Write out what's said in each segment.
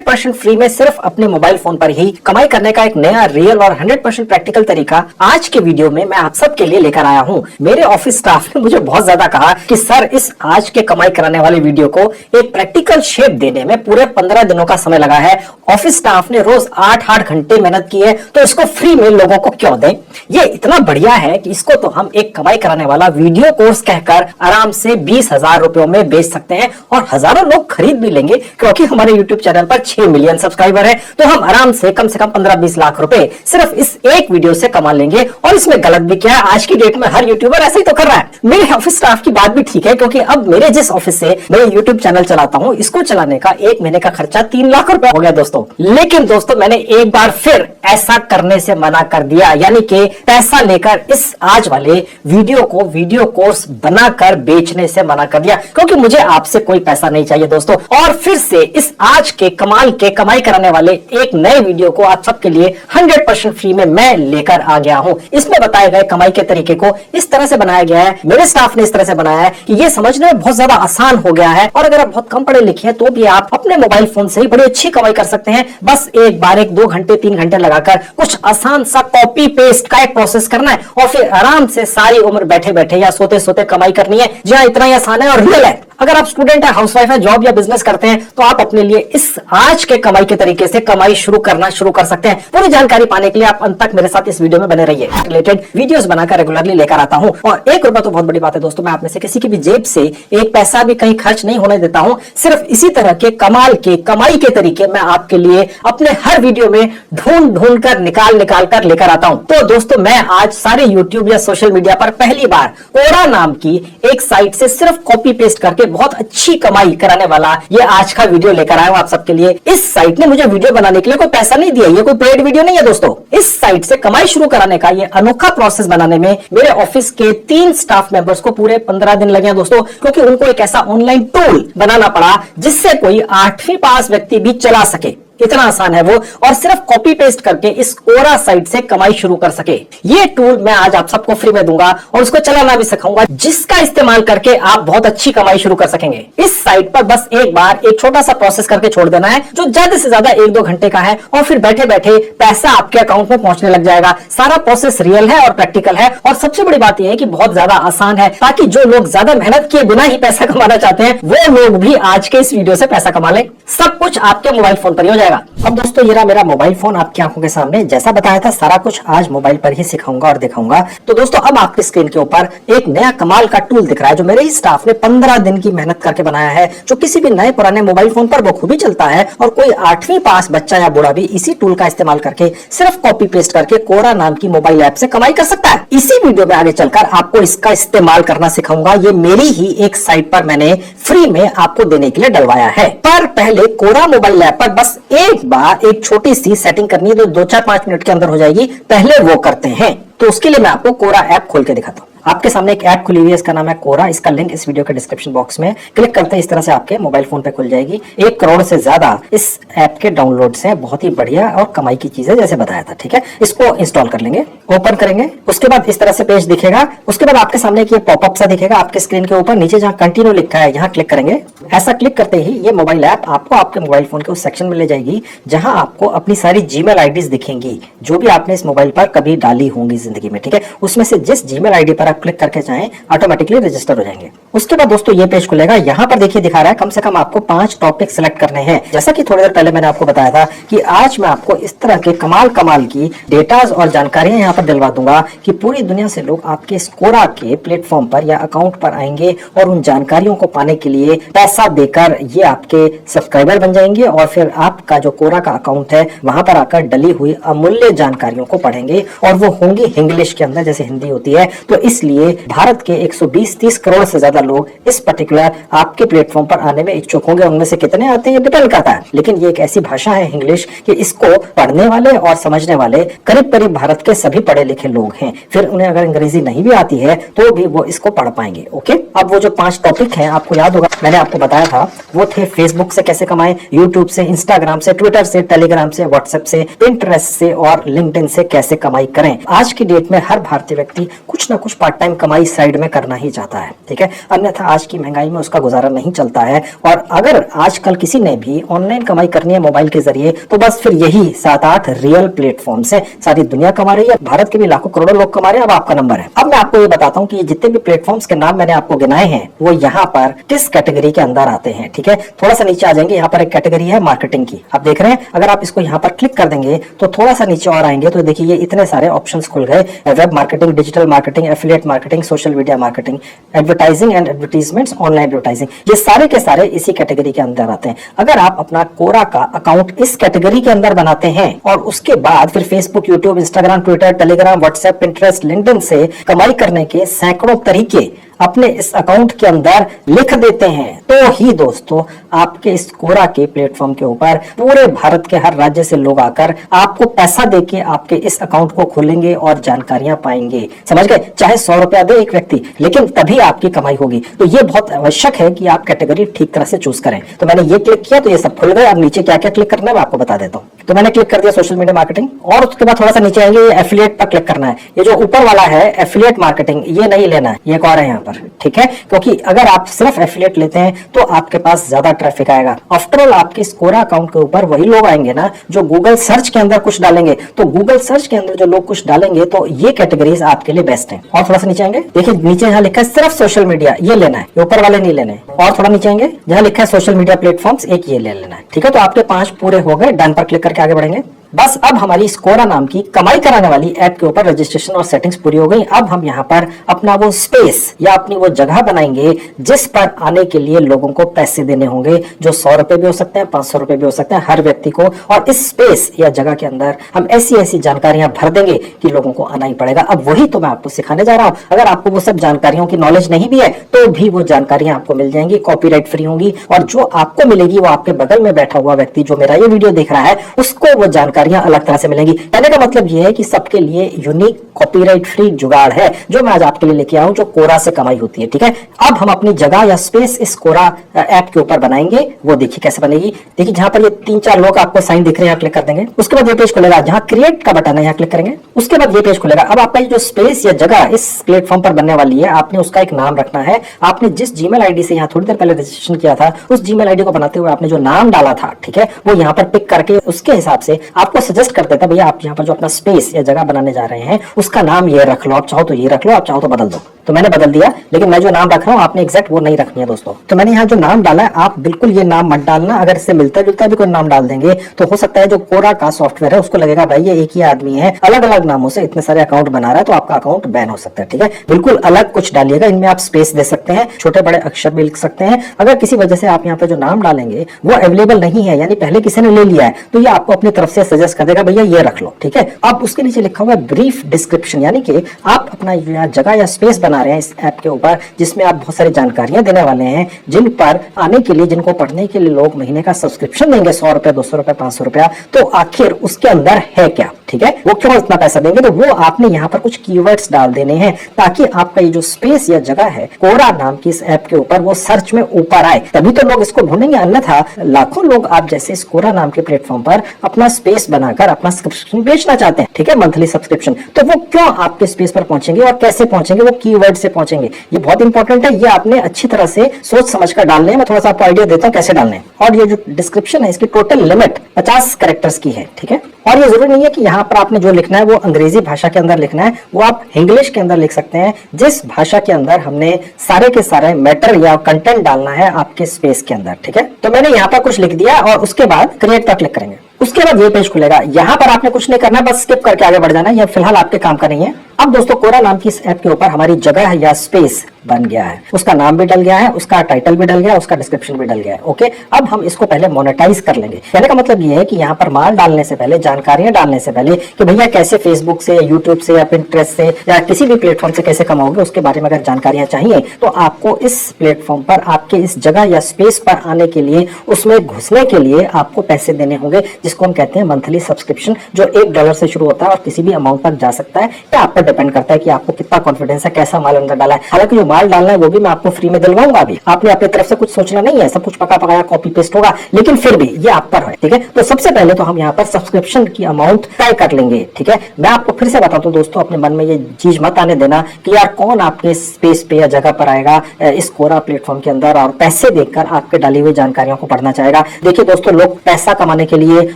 100% free में सिर्फ अपने मोबाइल फोन पर ही कमाई करने का एक नया रियल और 100% प्रैक्टिकल तरीका आज के वीडियो में मैं आप सबके लिए लेकर आया हूं। मेरे ऑफिस स्टाफ ने मुझे बहुत ज्यादा कहा कि सर इस आज के कमाई कराने वाले वीडियो को एक प्रैक्टिकल शेप देने में पूरे 15 दिनों का समय लगा है। ऑफिस स्टाफ ने रोज 8-8 घंटे मेहनत की है, तो इसको फ्री में लोगों को क्यों दें। ये इतना बढ़िया है कि इसको तो हम एक कमाई कराने वाला वीडियो कोर्स कहकर आराम से 20,000 रुपयों में बेच सकते हैं और हजारों लोग खरीद भी लेंगे, क्योंकि हमारे यूट्यूब चैनल पर 6 मिलियन सब्सक्राइबर है। तो हम आराम से कम 15-20 लाख रुपए सिर्फ इस एक वीडियो से कमा लेंगे। और इसमें गलत भी क्या है, आज की डेट में हर यूट्यूबर ऐसे ही तो कर रहा है। मेरे ऑफिस स्टाफ की बात भी ठीक है, क्योंकि अब मेरे जिस ऑफिस से मैं यूट्यूब चैनल चलाता हूँ, इसको चलाने का एक महीने का खर्चा 3 लाख रुपए हो गया दोस्तों। लेकिन दोस्तों मैंने एक बार फिर ऐसा करने से मना कर दिया, यानी कि पैसा लेकर इस आज वाले वीडियो को वीडियो कोर्स बनाकर बेचने से मना कर दिया, क्योंकि मुझे आपसे कोई पैसा नहीं चाहिए दोस्तों। और फिर से इस आज के कमाल के कमाई कराने वाले एक नए वीडियो को आप सबके लिए 100% फ्री में मैं लेकर आ गया हूं। इसमें बताए गए कमाई के तरीके को इस तरह से बनाया गया है, मेरे स्टाफ ने इस तरह से बनाया है कि ये समझने में बहुत ज्यादा आसान हो गया है। और अगर आप बहुत कम पढ़े लिखे हैं तो भी आप अपने मोबाइल फोन से ही बड़ी अच्छी कमाई कर सकते हैं। बस एक बार 1-2 घंटे 3 घंटे लगाकर कुछ आसान सा कॉपी पेस्ट का एक प्रोसेस करना है और फिर आराम से सारी उम्र बैठे बैठे या सोते सोते कमाई करनी है। जी हाँ, इतना ही आसान है और रियल है। अगर आप स्टूडेंट है, हाउसवाइफ है, जॉब या बिजनेस करते हैं, तो आप अपने लिए इस आज के कमाई के तरीके से कमाई शुरू कर सकते हैं। पूरी जानकारी पाने के लिए आप अंत तक मेरे साथ इस वीडियो में बने रहिए। रिलेटेड वीडियोस बनाकर रेगुलरली लेकर आता हूं और 1 रुपया तो बहुत बड़ी बात है दोस्तों। मैं आप में से किसी की भी जेब से एक पैसा भी कहीं खर्च नहीं होने देता हूं। सिर्फ इसी तरह के कमाल के कमाई के तरीके मैं आपके लिए अपने हर वीडियो में ढूंढ कर निकाल कर लेकर आता हूं। तो दोस्तों मैं आज सारे यूट्यूब या सोशल मीडिया पर पहली बार कोरा नाम की एक साइट से सिर्फ कॉपी पेस्ट करके बहुत अच्छी कमाई कराने वाला ये आज का वीडियो लेकर आया हूं आप सबके लिए। इस साइट ने मुझे वीडियो बनाने के लिए कोई पैसा नहीं दिया, ये कोई पेड वीडियो नहीं है दोस्तों। इस साइट से कमाई शुरू कराने का ये अनोखा प्रोसेस बनाने में मेरे ऑफिस के 3 स्टाफ मेंबर्स को पूरे 15 दिन लगे दोस्तों, क्योंकि उनको एक ऐसा ऑनलाइन टूल बनाना पड़ा जिससे कोई 8वीं पास व्यक्ति भी चला सके। इतना आसान है वो, और सिर्फ कॉपी पेस्ट करके इस कोरा साइट से कमाई शुरू कर सके। ये टूल मैं आज आप सबको फ्री में दूंगा और उसको चलाना भी सिखाऊंगा, जिसका इस्तेमाल करके आप बहुत अच्छी कमाई शुरू कर सकेंगे। इस साइट पर बस एक बार एक छोटा सा प्रोसेस करके छोड़ देना है, जो ज्यादा से ज्यादा 1-2 घंटे का है, और फिर बैठे बैठे पैसा आपके अकाउंट में पहुंचने लग जाएगा। सारा प्रोसेस रियल है और प्रैक्टिकल है, और सबसे बड़ी बात यह है कि बहुत ज्यादा आसान है, ताकि जो लोग ज्यादा मेहनत किए बिना ही पैसा कमाना चाहते हैं वो लोग भी आज के इस वीडियो से पैसा कमा लें। सब कुछ आपके मोबाइल फोन पर ही हो जाएगा। अब दोस्तों ये रहा मेरा मोबाइल फोन आपकी आंखों के सामने। जैसा बताया था सारा कुछ आज मोबाइल पर ही सिखाऊंगा और दिखाऊंगा। तो दोस्तों अब आपकी स्क्रीन के ऊपर एक नया कमाल का टूल दिख रहा है, जो मेरे ही स्टाफ ने 15 दिन की मेहनत करके बनाया है, जो किसी भी नए पुराने मोबाइल फोन पर बखूबी चलता है। और कोई 8वीं पास बच्चा या बूढ़ा भी इसी टूल का इस्तेमाल करके सिर्फ कॉपी पेस्ट करके कोरा नाम की मोबाइल ऐप से कमाई कर सकता है। इसी वीडियो में आगे चलकर आपको इसका इस्तेमाल करना सिखाऊंगा। ये मेरी ही एक साइट पर मैंने फ्री में आपको देने के लिए डलवाया है। पर पहले कोरा मोबाइल ऐप पर बस एक बार एक छोटी सी सेटिंग करनी है, जो 2-4-5 मिनट के अंदर हो जाएगी। पहले वो करते हैं। तो उसके लिए मैं आपको कोरा ऐप खोल के दिखाता हूं। आपके सामने एक ऐप खुली हुई है, इसका नाम है कोरा। इसका लिंक इस वीडियो के डिस्क्रिप्शन बॉक्स में क्लिक करते हैं, इस तरह से आपके मोबाइल फोन पे खुल जाएगी। 1 करोड़ से ज्यादा इस ऐप के डाउनलोड्स हैं। बहुत ही बढ़िया और कमाई की चीज है, जैसे बताया था। ठीक है, इसको इंस्टॉल कर लेंगे, ओपन करेंगे। उसके बाद इस तरह से पेज दिखेगा। उसके बाद आपके सामने एक पॉपअप सा दिखेगा आपके स्क्रीन के ऊपर। नीचे जहां कंटिन्यू लिखा है, यहाँ क्लिक करेंगे। ऐसा क्लिक करते ही ये मोबाइल ऐप आपको आपके मोबाइल फोन के उस सेक्शन में ले जाएगी जहां आपको अपनी सारी जीमेल आईडीज दिखेंगी, जो भी आपने इस मोबाइल पर कभी डाली होंगी जिंदगी में। ठीक है, उसमें से जिस जीमेल आईडी पर आप क्लिक करके चाहें ऑटोमेटिकली रजिस्टर हो जाएंगे। उसके बाद दोस्तों ये पेज खुलेगा। यहाँ पर देखिए दिखा रहा है कम से कम आपको 5 टॉपिक सिलेक्ट करने हैं। जैसा कि थोड़ी देर पहले मैंने आपको बताया था कि आज मैं आपको इस तरह के कमाल की डेटाज और जानकारियां यहाँ पर दिलवा दूंगा कि पूरी दुनिया से लोग आपके इस कोरा के प्लेटफॉर्म पर या अकाउंट पर आएंगे और उन जानकारियों को पाने के लिए पैसा देकर ये आपके सब्सक्राइबर बन जाएंगे, और फिर आपका जो कोरा का अकाउंट है वहां पर आकर डली हुई अमूल्य जानकारियों को पढ़ेंगे, और वो होंगी इंग्लिश के अंदर जैसे हिंदी होती है। तो इसलिए भारत के 120-30 करोड़ से ज्यादा लोग इस पर्टिकुलर आपके प्लेटफॉर्म पर आने में इच्छुक होंगे। उनमें से कितने आते हैं ये डिपेंड करता है, लेकिन ये एक ऐसी भाषा है इंग्लिश कि इसको पढ़ने वाले और समझने वाले करीब करीब भारत के सभी पढ़े लिखे लोग हैं। फिर उन्हें अगर अंग्रेजी नहीं भी आती है तो भी वो इसको पढ़ पाएंगे। ओके, अब वो जो 5 टॉपिक हैं आपको याद होगा, मैंने आपको बताया था, वो थे फेसबुक से कैसे कमाएं, यूट्यूब से, इंस्टाग्राम से, ट्विटर से, टेलीग्राम से, व्हाट्सएप से, पिंटरेस्ट से और लिंक्डइन से कैसे कमाई करें। आज की डेट में हर भारतीय व्यक्ति कुछ ना कुछ पार्ट टाइम कमाई साइड में करना ही चाहता है। ठीक है, अन्यथा आज की महंगाई में उसका गुजारा नहीं चलता है। और अगर आजकल किसी ने भी ऑनलाइन कमाई करनी है मोबाइल के जरिए, तो बस फिर यही 7-8 रियल प्लेटफॉर्म से सारी दुनिया कमा रही है। भारत के भी लाखों करोड़ों लोग कमा रहे हैं। अब आपका नंबर है। अब मैं आपको ये बताता हूँ कि जितने भी प्लेटफॉर्म्स के नाम मैंने आपको गिनाए हैं वो यहाँ पर किस कैटेगरी के अंदर आते हैं। ठीक है, थोड़ा सा नीचे आ जाएंगे, यहाँ पर एक कैटेगरी है मार्केटिंग की, आप देख रहे हैं। अगर आप इसको यहाँ पर क्लिक कर देंगे तो थोड़ा सा नीचे और आएंगे तो देखिए ये इतने सारे ऑप्शंस खुल गए। Web marketing, digital marketing, affiliate marketing, social media marketing, advertising and advertisements, online advertising, ये सारे के सारे इसी कैटेगरी के अंदर आते हैं। अगर आप अपना कोरा का अकाउंट इस कैटेगरी के अंदर बनाते हैं और उसके बाद फिर Facebook, YouTube, Instagram, Twitter, Telegram, WhatsApp, Pinterest, LinkedIn से कमाई करने के सैकड़ों तरीके अपने इस अकाउंट के अंदर लिख देते हैं, तो ही दोस्तों आपके इस कोरा के प्लेटफॉर्म के ऊपर पूरे भारत के हर राज्य से लोग आकर आपको पैसा देके आपके इस अकाउंट को खोलेंगे और जानकारियां पाएंगे। समझ गए? चाहे 100 रुपया दे एक व्यक्ति, लेकिन तभी आपकी कमाई होगी। तो ये बहुत आवश्यक है कि आप कैटेगरी ठीक तरह से चूज करें। तो मैंने ये क्लिक किया तो ये सब खुल गए। अब नीचे क्या क्या क्लिक करना है मैं आपको बता देता हूँ। तो मैंने क्लिक कर दिया सोशल मीडिया मार्केटिंग, और उसके बाद थोड़ा सा नीचे आएंगे, एफिलिएट पर क्लिक करना है। ये जो ऊपर वाला है एफिलिएट मार्केटिंग, ये नहीं लेना है, ये एक और है यहाँ पर। ठीक है, क्योंकि अगर आप सिर्फ एफिलिएट लेते हैं तो आपके पास ज्यादा ट्रैफिक आएगा। आफ्टर ऑल आपके इस कोरा अकाउंट के ऊपर वही लोग आएंगे ना जो गूगल सर्च के अंदर कुछ डालेंगे। तो गूगल सर्च के अंदर जो लोग कुछ डालेंगे तो ये कैटेगरीज आपके लिए बेस्ट है। और थोड़ा सा नीचे आएंगे, देखिए नीचे यहाँ लिखा है सिर्फ सोशल मीडिया, ये लेना है, ये ऊपर वाले नहीं लेने। और थोड़ा नीचे आएंगे जहाँ लिखा है सोशल मीडिया प्लेटफॉर्म्स, एक ये ले लेना है। ठीक है, तो आपके 5 पूरे हो गए। डन पर क्लिक करके आगे बढ़ेंगे। बस अब हमारी इस कोरा नाम की कमाई कराने वाली ऐप के ऊपर रजिस्ट्रेशन और सेटिंग्स पूरी हो गई। अब हम यहाँ पर अपना वो स्पेस या अपनी वो जगह बनाएंगे जिस पर आने के लिए लोगों को पैसे देने होंगे, जो 100 रुपए भी हो सकते हैं, 500 रुपए भी हो सकते हैं हर व्यक्ति को। और इस स्पेस या जगह के अंदर हम ऐसी ऐसी जानकारियां भर देंगे कि लोगों को आना ही पड़ेगा। अब वही तो मैं आपको सिखाने जा रहा हूं। अगर आपको वो सब जानकारियों की नॉलेज नहीं भी है तो भी वो जानकारियां आपको मिल जाएंगी, कॉपीराइट फ्री होंगी। और जो आपको मिलेगी वो आपके बगल में बैठा हुआ व्यक्ति जो मेरा ये वीडियो देख रहा है उसको वो जानकारियां अलग तरह से मिलेंगी। कहने का मतलब ये है कि सबके लिए यूनिक कॉपीराइट फ्री जुगाड़ है जो मैं आज आपके लिए लेके आया हूं, जो कोरा से कमाई होती है। ठीक है, अब हम अपनी जगह या स्पेस इस कोरा ऐप के ऊपर बनाएंगे। वो देखिए कैसे बनेगी। देखिए जहां पर ये 3-4 लोग आपको साइन दिख रहे हैं, यहाँ क्लिक कर देंगे। उसके बाद ये पेज खुलेगा, जहां क्रिएट का बटन है यहाँ क्लिक करेंगे। उसके बाद ये पेज खुलेगा। अब आपका ये जो स्पेस या जगह इस प्लेटफॉर्म पर बनने वाली है, आपने उसका एक नाम रखना है। आपने जिस जीमेल आईडी से यहाँ थोड़ी देर पहले रजिस्ट्रेशन किया था उस जीमेल आईडी को बनाते हुए आपने जो नाम डाला था, ठीक है, वो यहाँ पर पिक करके उसके हिसाब से आपको सजेस्ट कर देता है भैया आप यहाँ पर जो अपना स्पेस या जगह बनाने जा रहे हैं उसका नाम ये रख लो। आप चाहो तो ये रख लो, आप चाहो तो बदल दो। तो मैंने बदल दिया, लेकिन मैं जो नाम रख रहा हूँ आपने एग्जैक्ट वो नहीं रखनी है दोस्तों। तो मैंने यहाँ जो नाम डाला है आप बिल्कुल ये नाम मत डालना। अगर इससे मिलता जुलता भी कोई नाम डाल देंगे तो हो सकता है जो कोरा का सॉफ्टवेयर है उसको लगेगा भाई ये एक ही आदमी है, अलग अलग नामों से इतने सारे अकाउंट बना रहा है, तो आपका अकाउंट बैन हो सकता है। ठीक है, बिल्कुल अलग कुछ डालिएगा। इनमें आप स्पेस दे सकते हैं, छोटे बड़े अक्षर भी लिख सकते हैं। अगर किसी वजह से आप यहाँ पे जो नाम डालेंगे वो अवेलेबल नहीं है, यानी पहले किसी ने ले लिया है, तो ये आपको अपनी तरफ से सजेस्ट कर देगा भैया ये रख लो। ठीक है, अब उसके नीचे लिखा हुआ है ब्रीफ डिस्क्रिप्शन, यानी कि आप अपना जगह या स्पेस बना रहे हैं इस ऐप के ऊपर जिसमें आप बहुत सारी जानकारियां देने वाले हैं, जिन पर आने के लिए, जिनको पढ़ने के लिए लोग महीने का सब्सक्रिप्शन देंगे 100 रुपया, 200 रुपया, 500 रुपया। तो आखिर उसके अंदर है क्या? ठीक है, वो क्यों इतना पैसा देंगे? तो वो आपने यहाँ पर कुछ कीवर्ड्स डाल देने हैं ताकि आपका ये जो स्पेस या जगह है कोरा नाम की इस ऐप के ऊपर वो सर्च में ऊपर आए, तभी तो लोग इसको ढूंढेंगे। अन्यथा लाखों लोग आप जैसे इस कोरा नाम के प्लेटफॉर्म पर अपना स्पेस बनाकर अपना सब्सक्रिप्शन बेचना चाहते हैं, ठीक है, मंथली सब्सक्रिप्शन, तो वो क्यों आपके स्पेस पर पहुंचेंगे और कैसे पहुंचेंगे? वो कीवर्ड से पहुंचेंगे। ये बहुत इंपॉर्टेंट है, ये आपने अच्छी तरह से सोच समझ कर डालने हैं। मैं थोड़ा सा आपको आइडिया देता हूँ कैसे डालने हैं। और ये जो डिस्क्रिप्शन है इसकी टोटल लिमिट 50 कैरेक्टर्स की है। ठीक है, और ये जरूरी नहीं है कि यहाँ पर आपने जो लिखना है वो अंग्रेजी भाषा के अंदर लिखना है, वो आप इंग्लिश के अंदर लिख सकते हैं, जिस भाषा के अंदर हमने सारे के सारे मैटर या कंटेंट डालना है आपके स्पेस के अंदर। ठीक है, तो मैंने यहाँ पर कुछ लिख दिया और उसके बाद क्रिएट पर क्लिक करेंगे। उसके बाद ये पेज खुलेगा। यहाँ पर आपने कुछ नहीं करना है, बस स्किप करके आगे बढ़ जाना है, ये फिलहाल आपके काम का नहीं है। अब दोस्तों कोरा नाम की इस ऐप के ऊपर हमारी जगह या स्पेस बन गया है, उसका नाम भी डल गया है, उसका टाइटल भी डल गया है, उसका डिस्क्रिप्शन भी डल गया है। ओके, अब हम इसको पहले मोनेटाइज कर लेंगे। कहने का मतलब ये है कि यहाँ पर माल डालने से पहले, जानकारियां डालने से पहले कि भैया कैसे फेसबुक से, यूट्यूब से या पिंटरेस्ट से या किसी भी प्लेटफॉर्म से कैसे कमाओगे, उसके बारे में अगर जानकारियां चाहिए तो आपको इस प्लेटफॉर्म पर, आपके इस जगह या स्पेस पर आने के लिए, उसमें घुसने के लिए आपको पैसे देने होंगे, जिसको हम कहते हैं मंथली सब्सक्रिप्शन, जो $1 से शुरू होता है और किसी भी अमाउंट तक जा सकता है। ये आप पर डिपेंड करता है कि आपको कितना कॉन्फिडेंस है, कैसा माल अंदर डाला है। हालांकि जो माल डालना है वो भी मैं आपको फ्री में दिलवाऊंगा। अभी आपने अपनी तरफ से कुछ सोचना नहीं है, सब कुछ पका पकाया कॉपी पेस्ट होगा, लेकिन फिर भी ये आप पर है, ठीक है। तो सबसे पहले तो हम यहाँ पर सब्सक्रिप्शन की अमाउंट तय कर लेंगे, ठीक है। मैं आपको फिर से बताता हूँ दोस्तों, अपने मन में ये चीज मत आने देना कि यार कौन आपके स्पेस पे या जगह पर आएगा इस कोरा प्लेटफॉर्म के अंदर और पैसे देखकर आपके डाली हुई जानकारियों को पढ़ना चाहेगा। देखिए दोस्तों, लोग पैसा कमाने के लिए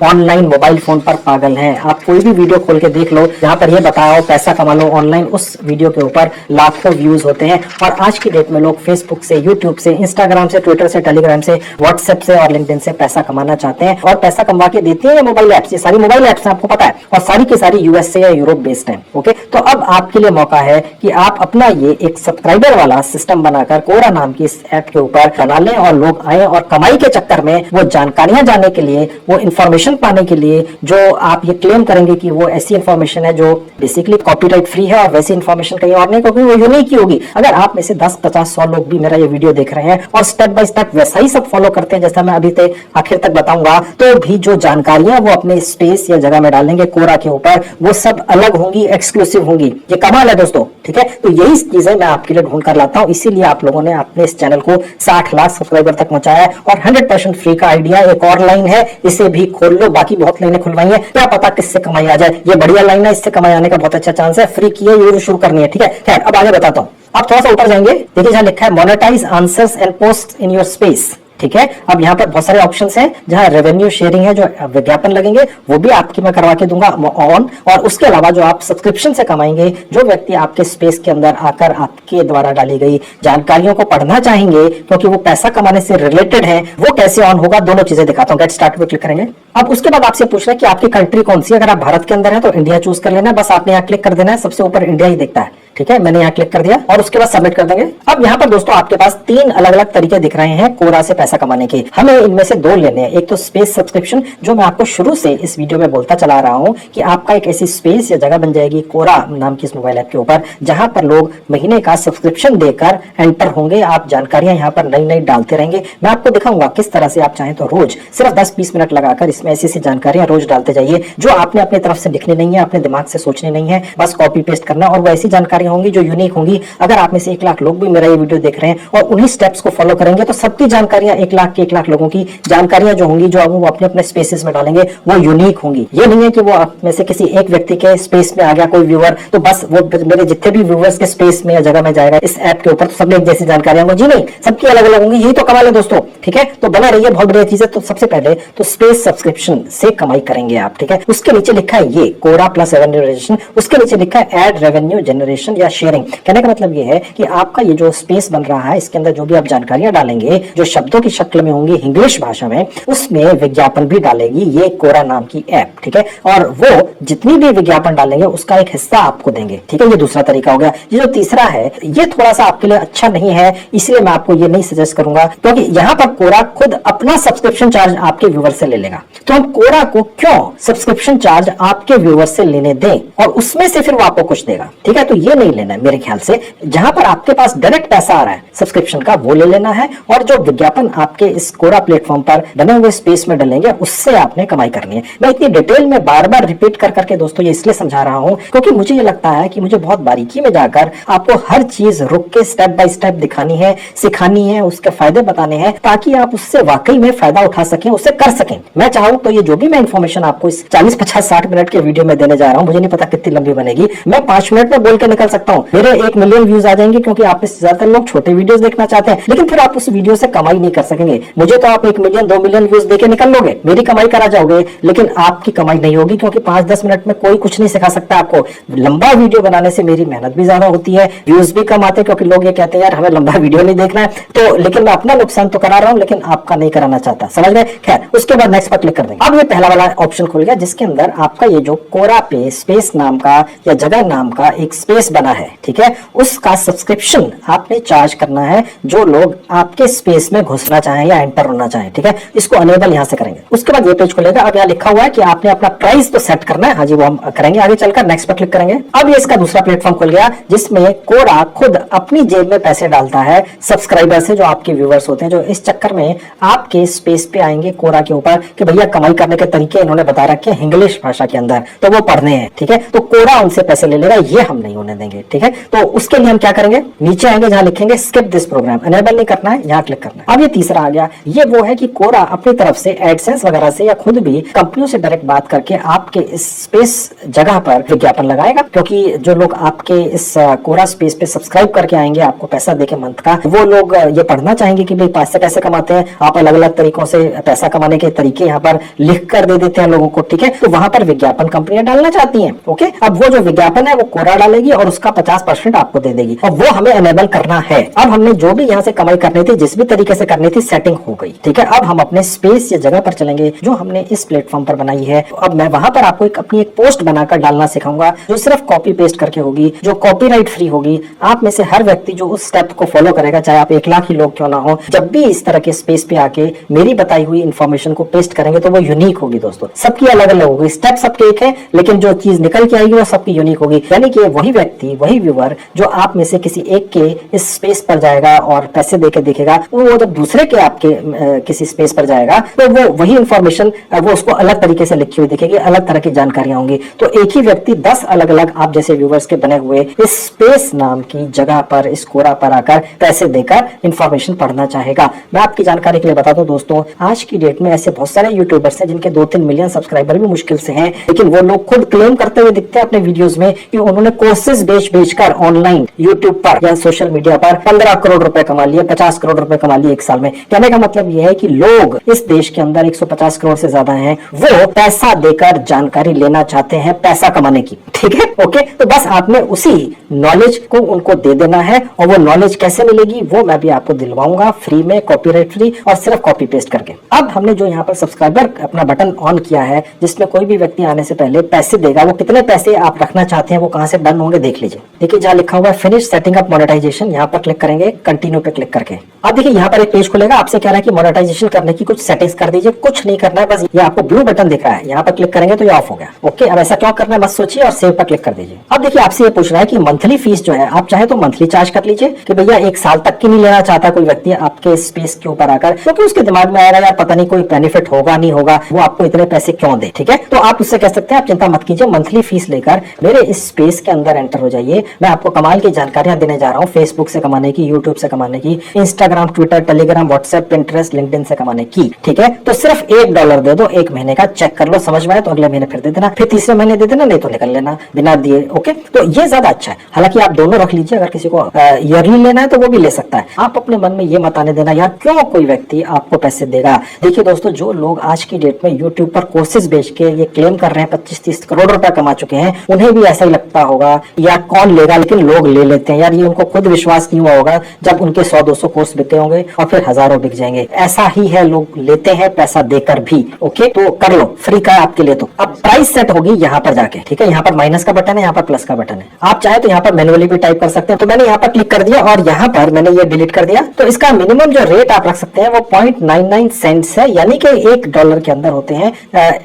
ऑनलाइन मोबाइल फोन पर पागल हैं। आप कोई भी वीडियो खोल के देख लो, जहां पर ये बताया हो पैसा कमा लो ऑनलाइन, उस वीडियो के ऊपर लाखों व्यूज होते हैं। और आज की डेट में लोग फेसबुक से, यूट्यूब से, इंस्टाग्राम से, ट्विटर से, टेलीग्राम से, व्हाट्सएप से और लिंक्डइन से पैसा कमाना चाहते हैं और पैसा कमा के देते हैं मोबाइल एप्स। ये सारी मोबाइल एप्स आपको पता है और सारी की सारी यूएस से या यूरोप बेस्ड है। ओके, तो अब आपके लिए मौका है कि आप अपना ये एक सब्सक्राइबर वाला सिस्टम बनाकर कोरा नाम की इस ऐप के ऊपर बना लें और लोग आए और कमाई के चक्कर में वो जानकारियां जानने के लिए, वो इंफॉर्मेशन पाने के लिए जो आप ये क्लेम करेंगे कि वो ऐसी इंफॉर्मेशन है जो बेसिकली कॉपीराइट फ्री है और वैसी इंफॉर्मेशन कहीं और नहीं, क्योंकि वो यूनिक ही होगी। अगर आप में से 10, 50, 100 लोग भी मेरा ये वीडियो देख रहे हैं और स्टेप बाय स्टेप वैसा ही सब फॉलो करते हैं जैसा मैं अभी तक आखिर तक बताऊंगा, तो भी जो जानकारियां वो अपने स्पेस या जगह में डालेंगे कोरा के ऊपर, वो सब अलग होंगी, एक्सक्लूसिव होंगी। ये कमाल है दोस्तों, ठीक है। तो यही चीजें मैं आपके लिए ढूंढ कर लाता हूं, इसीलिए आप लोगों ने अपने इस चैनल को 60 लाख सब्सक्राइबर तक पहुंचाया है। और 100% फ्री का आइडिया एक और लाइन है, इसे भी खोल लो। बाकी बहुत लाइनें खुलवाई है, क्या पता किससे कमाई आ जाए। ये बढ़िया लाइन है, इससे कमाई आने का बहुत अच्छा चांस है। फ्री की है, ये शुरू करनी है, ठीक है। खैर, अब आगे बताता हूं। आप थोड़ा सा ऊपर जाएंगे, देखिए जहां लिखा है monetize answers and post in your space, ठीक है। अब यहाँ पर बहुत सारे ऑप्शंस हैं, जहां रेवेन्यू शेयरिंग है, जो विज्ञापन लगेंगे वो भी आपकी मैं करवा के दूंगा ऑन। और उसके अलावा जो आप सब्सक्रिप्शन से कमाएंगे, जो व्यक्ति आपके स्पेस के अंदर आकर आपके द्वारा डाली गई जानकारियों को पढ़ना चाहेंगे क्योंकि वो पैसा कमाने से रिलेटेड है, वो कैसे ऑन होगा, दोनों चीजें दिखाता हूँ। गेट स्टार्ट पे क्लिक करेंगे। अब उसके बाद आपसे पूछ रहा है कि आपकी कंट्री कौन सी है। अगर आप भारत के अंदर है तो इंडिया चूज कर लेना, बस आपने यहाँ क्लिक कर देना है। सबसे ऊपर इंडिया ही दिखता है, ठीक है। मैंने यहाँ क्लिक कर दिया और उसके बाद सबमिट कर देंगे। अब यहाँ पर दोस्तों आपके पास 3 अलग अलग तरीके दिख रहे हैं कोरा से पैसा कमाने के। हमें इनमें से 2 लेने हैं। एक तो स्पेस सब्सक्रिप्शन, जो मैं आपको शुरू से इस वीडियो में बोलता चला रहा हूं कि आपका एक ऐसी स्पेस या जगह बन जाएगी कोरा नाम की इस मोबाइल ऐप के ऊपर, जहां पर लोग महीने का सब्सक्रिप्शन देकर एंटर होंगे। आप जानकारियां यहाँ पर नई नई डालते रहेंगे। मैं आपको दिखाऊंगा किस तरह से आप चाहें तो रोज सिर्फ 10-20 मिनट लगाकर इसमें ऐसी ऐसी जानकारियां रोज डालते जाइए, जो आपने अपनी तरफ से लिखनी नहीं है, अपने दिमाग से सोचनी नहीं है, बस कॉपी पेस्ट करना। और वो ऐसी जानकारियां होंगी जो यूनिक होंगी। अगर आप में से 1 लाख लोग भी मेरा ये वीडियो देख रहे हैं और उन्हीं स्टेप्स को फॉलो करेंगे, तो सबकी जानकारियां 1 लाख के 1 लाख लोगों की जानकारियां जो होंगी, जो वो अपने अपने स्पेसेस में डालेंगे, वो यूनिक होंगी। ये नहीं है कि वो आप में से किसी एक व्यक्ति के स्पेस में आ गया कोई व्यूअर, तो बस वो मेरे जितने भी व्यूअर्स के स्पेस में या जगह में जाएगा इस ऐप के ऊपर, तो सब एक जैसी जानकारियां होंगी। जी नहीं, सबकी अलग अलग होंगी। यही तो कमाल है दोस्तों, ठीक है। तो बना रहिए, बहुत बढ़िया चीज है। तो सबसे पहले तो स्पेस सब्सक्रिप्शन से कमाई करेंगे आप, ठीक है। उसके नीचे लिखा है ये कोरा प्लस रेवेन्यू जनरेशन, उसके नीचे लिखा है एड रेवेन्यू जनरेशन या शेयरिंग। कहने का मतलब ये है कि आपका ये जो स्पेस बन रहा है, इसके अंदर जो भी आप जानकारियां डालेंगे, जो शब्दों की शक्ल में होंगी इंग्लिश भाषा में, उसमें विज्ञापन भी डालेगी ये कोरा नाम की ऐप, ठीक है। और वो जितनी भी विज्ञापन डालेंगे उसका एक हिस्सा आपको देंगे, ठीक है। ये दूसरा तरीका हो गया। ये जो तीसरा है, ये थोड़ा सा आपके लिए अच्छा नहीं है, इसलिए मैं आपको ये नहीं सजेस्ट करूंगा, क्योंकि यहाँ पर कोरा खुद अपना सब्सक्रिप्शन चार्ज आपके व्यूअर से ले लेगा। तो हम कोरा को क्यों सब्सक्रिप्शन चार्ज आपके व्यूअर से लेने दें और उसमें से फिर वो आपको कुछ देगा, ठीक है। तो ये नहीं लेना है मेरे ख्याल से। जहां पर आपके पास डायरेक्ट पैसा आ रहा है सब्सक्रिप्शन का, वो ले लेना है। और जो विज्ञापन आपके इस कोरा प्लेटफॉर्म पर बने हुए स्पेस में डलेंगे, उससे आपने कमाई करनी है। मैं इतनी डिटेल में बार बार रिपीट कर करके दोस्तों ये इसलिए समझा रहा हूं, क्योंकि मुझे ये लगता है कि मुझे बहुत बारीकी में जाकर आपको हर चीज रुक के स्टेप बाय स्टेप दिखानी है, सिखानी है, उसके फायदे बताने हैं, ताकि आप उससे वाकई में फायदा उठा सकें, उससे कर सकें। मैं चाहूं तो ये जो भी मैं इंफॉर्मेशन आपको इस 40, 50, 60 मिनट के वीडियो में देने जा रहा हूं, मुझे नहीं पता कितनी लंबी बनेगी, मैं 5 मिनट में बोल के निकल सकता हूं। मेरे 1 मिलियन व्यूज आ जाएंगे, क्योंकि आप में से ज्यादातर लोग छोटे वीडियोस देखना चाहते हैं, लेकिन फिर आप उस वीडियो से कमाई नहीं कर सकेंगे। मुझे तो आप 1 मिलियन 2 मिलियन व्यूज देके निकल लोगे, मेरी कमाई करा जाओगे, लेकिन आपकी कमाई नहीं होगी, क्योंकि 5-10 मिनट में कोई कुछ नहीं सिखा सकता आपको। लंबा वीडियो बनाने से मेरी मेहनत भी ज्यादा होती है, व्यूज भी कम आते हैं, क्योंकि लोग ये कहते हैं यार हमें लंबा वीडियो नहीं देखना है। तो लेकिन मैं अपना नुकसान तो करा रहा हूं, लेकिन आपका नहीं कराना चाहता, समझ गए। खैर, उसके बाद नेक्स्ट पर क्लिक कर देंगे। अब ये पहला वाला ऑप्शन खुल गया, जिसके अंदर आपका ये जो कोरा पे स्पेस नाम का या जगह नाम का एक स्पेस बना बना है, ठीक है, उसका सब्सक्रिप्शन आपने चार्ज करना है जो लोग आपके स्पेस में घुसना चाहें या एंटर होना चाहें, ठीक है। इसको अनेबल यहां से करेंगे, उसके बाद ये पेज खुलेगा। अब यहाँ लिखा हुआ है कि आपने अपना प्राइस तो सेट करना है, हाँ जी वो हम करेंगे। आगे चलकर नेक्स्ट पर क्लिक करेंगे। अब ये इसका दूसरा प्लेटफॉर्म खुल गया जिसमें कोरा खुद अपनी जेब में पैसे डालता है सब्सक्राइबर से, जो आपके व्यूवर्स होते हैं, जो इस चक्कर में आपके स्पेस पे आएंगे कोरा के ऊपर कि भैया कमाई करने के तरीके इन्होंने बता रखे हैं इंग्लिश भाषा के अंदर, तो वो पढ़ने हैं, ठीक है। तो कोरा उनसे पैसे ले लेगा, ये हम नहीं होने देंगे, ठीक है। तो उसके लिए हम क्या करेंगे, नीचे आएंगे जहां लिखेंगे स्किप दिस प्रोग्राम, अनेबल नहीं करना है, यहाँ क्लिक करना है। अब ये तीसरा आ गया, ये वो है कि कोरा अपनी तरफ से एडसेंस वगैरह से या खुद भी कंपनियों से डायरेक्ट बात करके आपके इस स्पेस जगह पर विज्ञापन लगाएगा, क्योंकि जो लोग आपके इस कोरा स्पेस पे सब्सक्राइब करके आएंगे आपको पैसा देके मंथ का, वो लोग ये पढ़ना चाहेंगे कि भाई पैसे कैसे कमाते हैं। आप अलग अलग तरीकों से पैसा कमाने के तरीके यहाँ पर लिख कर दे देते हैं लोगों को, ठीक है। तो वहां पर विज्ञापन कंपनियां डालना चाहती हैं, ओके। अब वो जो विज्ञापन है वो कोरा डालेगी और उसका 50% आपको दे देगी, और वो हमें एनेबल करना है। अब हमने जो भी यहाँ से कमाई करनी थी, जिस भी तरीके से करनी थी, सेटिंग हो गई, ठीक है। अब हम अपने स्पेस या जगह पर चलेंगे जो हमने इस प्लेटफॉर्म पर बनाई है। अब मैं वहां पर आपको अपनी एक पोस्ट बनाकर डालना सिखाऊंगा जो सिर्फ कॉपी पेस्ट करके होगी, जो कॉपीराइट फ्री होगी। आप में से हर व्यक्ति जो उस स्टेप को फॉलो करेगा, चाहे आप 1 लाख ही लोग क्यों ना हो, जब भी इस तरह के स्पेस पे आके मेरी बताई हुई इंफॉर्मेशन को पेस्ट करेंगे तो वो यूनिक होगी दोस्तों, सबकी अलग अलग होगी, स्टेप सबके एक है, लेकिन जो चीज निकल के आएगी वो सबकी यूनिक होगी। यानी कि वही व्यक्ति, वही व्यूअर जो आप में से किसी एक के इस स्पेस पर जाएगा और पैसे देके देखेगा, वो जब दूसरे के आपके किसी स्पेस पर जाएगा तो वो वही इंफॉर्मेशन वो उसको अलग तरीके से लिखी हुई दिखेगी, अलग तरह की जानकारियां होंगी। तो एक ही व्यक्ति 10 अलग अलग आप जैसे व्यूवर्स के बने हुए इस स्पेस नाम की जगह पर, इस कोरा पर आकर पैसे देकर इंफॉर्मेशन पढ़ना चाहेगा। मैं आपकी जानकारी के लिए बता दूं दोस्तों, आज की डेट में ऐसे बहुत सारे यूट्यूबर्स हैं जिनके 2-3 मिलियन सब्सक्राइबर भी मुश्किल से हैं, लेकिन वो लोग खुद क्लेम करते हुए दिखते हैं अपने वीडियोस में कि उन्होंने कोर्सेज बेच-बेचकर ऑनलाइन यूट्यूब पर या सोशल मीडिया पर 15 करोड़ रुपए कमा लिए, 50 करोड़ रुपए कमा लिए एक साल में। कहने का मतलब यह है कि लोग इस देश के अंदर 150 करोड़ से ज्यादा हैं, वो पैसा देकर जानकारी लेना चाहते हैं पैसा कमाने की, ठीक है, ओके। तो बस आपने उसी नॉलेज को उनको दे देना है, और वो नॉलेज कैसे मिलेगी वो मैं भी आपको दिलवाऊंगा फ्री में, कॉपीराइट फ्री और सिर्फ कॉपी पेस्ट करके। अब हमने जो यहाँ पर सब्सक्राइबर अपना बटन ऑन किया है जिसमें कोई भी व्यक्ति आने से पहले पैसे देगा, वो कितने पैसे आप रखना चाहते हैं वो कहां से डन होंगे देख लीजिए। देखिए जहां लिखा हुआ है फिनिश सेटिंग अप मोनेटाइजेशन, यहाँ पर क्लिक करेंगे, कंटिन्यू पे क्लिक करके। अब देखिए यहाँ पर एक पेज खुलेगा, आपसे कह रहा है कि मोनेटाइजेशन करने की कुछ सेटिंग्स कर दीजिए। कुछ नहीं करना है, बस ये आपको ब्लू बटन दिख रहा है, यहाँ पर क्लिक करेंगे तो ये ऑफ हो गया, ओके। अब ऐसा क्यों करना है मत सोचिए और सेव पर क्लिक कर दीजिए। अब देखिए आपसे ये पूछ रहा है कि मंथली फीस जो है आप चाहे तो मंथली चार्ज कर लीजिए कि भैया 1 साल तक की नहीं लेना चाहता कोई व्यक्ति आपके स्पेस के ऊपर आकर, क्योंकि उसके दिमाग में आएगा यार पता नहीं कोई बेनिफिट होगा नहीं होगा, वो आपको इतने पैसे क्यों दे, ठीक है। तो आप उससे कह सकते हैं आप चिंता मत कीजिए, मंथली फीस लेकर मेरे इस स्पेस के अंदर एंटर हो जाइए। मैं आपको कमाल की जानकारियां देने जा रहा हूँ, फेसबुक से कमाने की, यूट्यूब से कमाने की, Instagram, Twitter, Telegram, WhatsApp, Pinterest, LinkedIn से कमाने की, ठीक है। तो सिर्फ $1 दे दो, 1 महीने का चेक कर लो, समझ में आए तो अगले महीने फिर दे देना, फिर तीसरे महीने दे देना, नहीं तो निकल लेना बिना दिए, ओके। तो ये ज्यादा अच्छा है। हालांकि आप दोनों रख लीजिए, अगर किसी को ईयरली लेना है तो वो भी ले सकता है। आप अपने मन में ये मत आने देना यार क्यों कोई व्यक्ति आपको पैसे देगा। देखिए दोस्तों, जो लोग आज की डेट में यूट्यूब पर कोर्सेज बेच के ये क्लेम कर रहे हैं 25-30 करोड़ रुपए कमा चुके हैं, उन्हें भी ऐसा ही लगता होगा यार कौन लेगा, लेकिन लोग ले लेते हैं यार। ये उनको खुद विश्वास नहीं हुआ होगा जब उनके 100-200 कोर्स बिके होंगे और फिर हजारों बिक जाएंगे। ऐसा ही है, लोग लेते हैं पैसा देकर भी, ओके। तो कर लो, फ्री का है आपके लिए। तो अब प्राइस सेट होगी यहाँ पर जाके, ठीक है। यहाँ पर माइनस का बटन है, यहाँ पर प्लस का बटन है। आप चाहे तो यहाँ पर मैन्युअली भी टाइप कर सकते हैं। तो मैंने यहाँ पर क्लिक कर दिया और यहाँ पर मैंने ये डिलीट कर दिया। तो इसका मिनिमम जो रेट आप रख सकते हैं वो 0.99 सेंट्स है, यानी कि $1 के अंदर होते हैं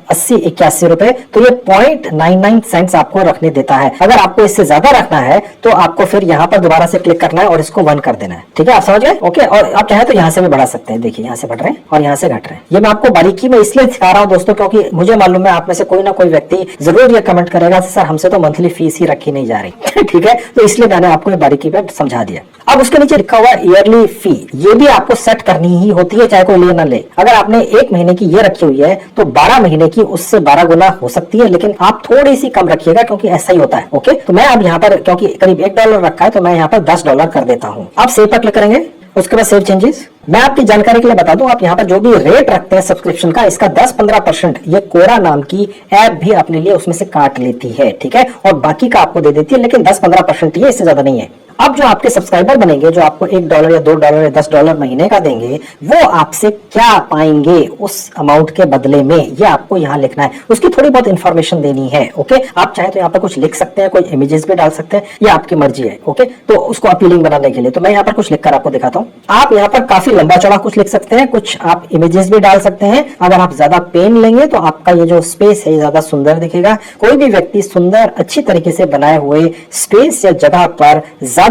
80-81 रुपए। तो ये 0.99 सेंट्स आपको रखने देता है। अगर आपको इससे ज्यादा रखना है तो आपको फिर यहाँ पर दोबारा से क्लिक करना है और इसको 1 कर देना है, ठीक है। आप समझ गए, ओके। और आप चाहे तो यहाँ से भी बढ़ा सकते हैं, देखिए यहाँ से बढ़ रहे हैं और यहाँ से घट रहे हैं। ये मैं आपको बारीकी में इसलिए सिखा रहा हूँ दोस्तों, क्योंकि मुझे मालूम है आप में से कोई ना कोई व्यक्ति जरूर ये कमेंट करेगा सर हमसे तो मंथली फीस ही रखी नहीं जा रही ठीक है। तो इसलिए मैंने आपको बारीकी में समझा दिया। अब उसके नीचे लिखा हुआ ईयरली फी, ये भी आपको सेट करनी ही होती है चाहे कोई ले ना ले। अगर आपने 1 महीने की ये रखी हुई है तो 12 महीने की उससे 12 गुना हो सकती है, लेकिन आप थोड़ी सी कम रखिएगा क्योंकि ऐसा ही होता है, ओके। तो मैं अब यहाँ पर क्योंकि करीब $1 रखा है तो मैं यहाँ पर $10 कर देता हूँ। आप सेव पर क्लिक करेंगे, उसके बाद सेव चेंजेस। मैं आपकी जानकारी के लिए बता दूं, आप यहाँ पर जो भी रेट रखते हैं सब्सक्रिप्शन का, इसका 10-15% ये कोरा नाम की ऐप भी अपने लिए उसमें से काट लेती है, ठीक है। और बाकी का आपको दे देती है, लेकिन 10-15% ही है, इससे ज्यादा नहीं है। अब जो आपके सब्सक्राइबर बनेंगे, जो आपको $1 या $2 या $10 महीने का देंगे, वो आपसे क्या पाएंगे उस अमाउंट के बदले में, ये आपको यहाँ लिखना है। उसकी थोड़ी बहुत इंफॉर्मेशन देनी है। ओके, आप चाहे तो यहाँ पर कुछ लिख सकते हैं, कोई इमेजेस भी डाल सकते हैं, ये आपकी मर्जी है। ओके, तो उसको अपीलिंग बनाने के लिए तो मैं यहाँ पर कुछ लिखकर आपको दिखाता हूँ। आप यहाँ पर काफी लंबा चौड़ा कुछ लिख सकते हैं, कुछ आप इमेजेस भी डाल सकते हैं। अगर आप ज्यादा पेन लेंगे तो आपका ये जो स्पेस है ज्यादा सुंदर दिखेगा। कोई भी व्यक्ति सुंदर अच्छी तरीके से बनाए हुए स्पेस या जगह पर ज्यादा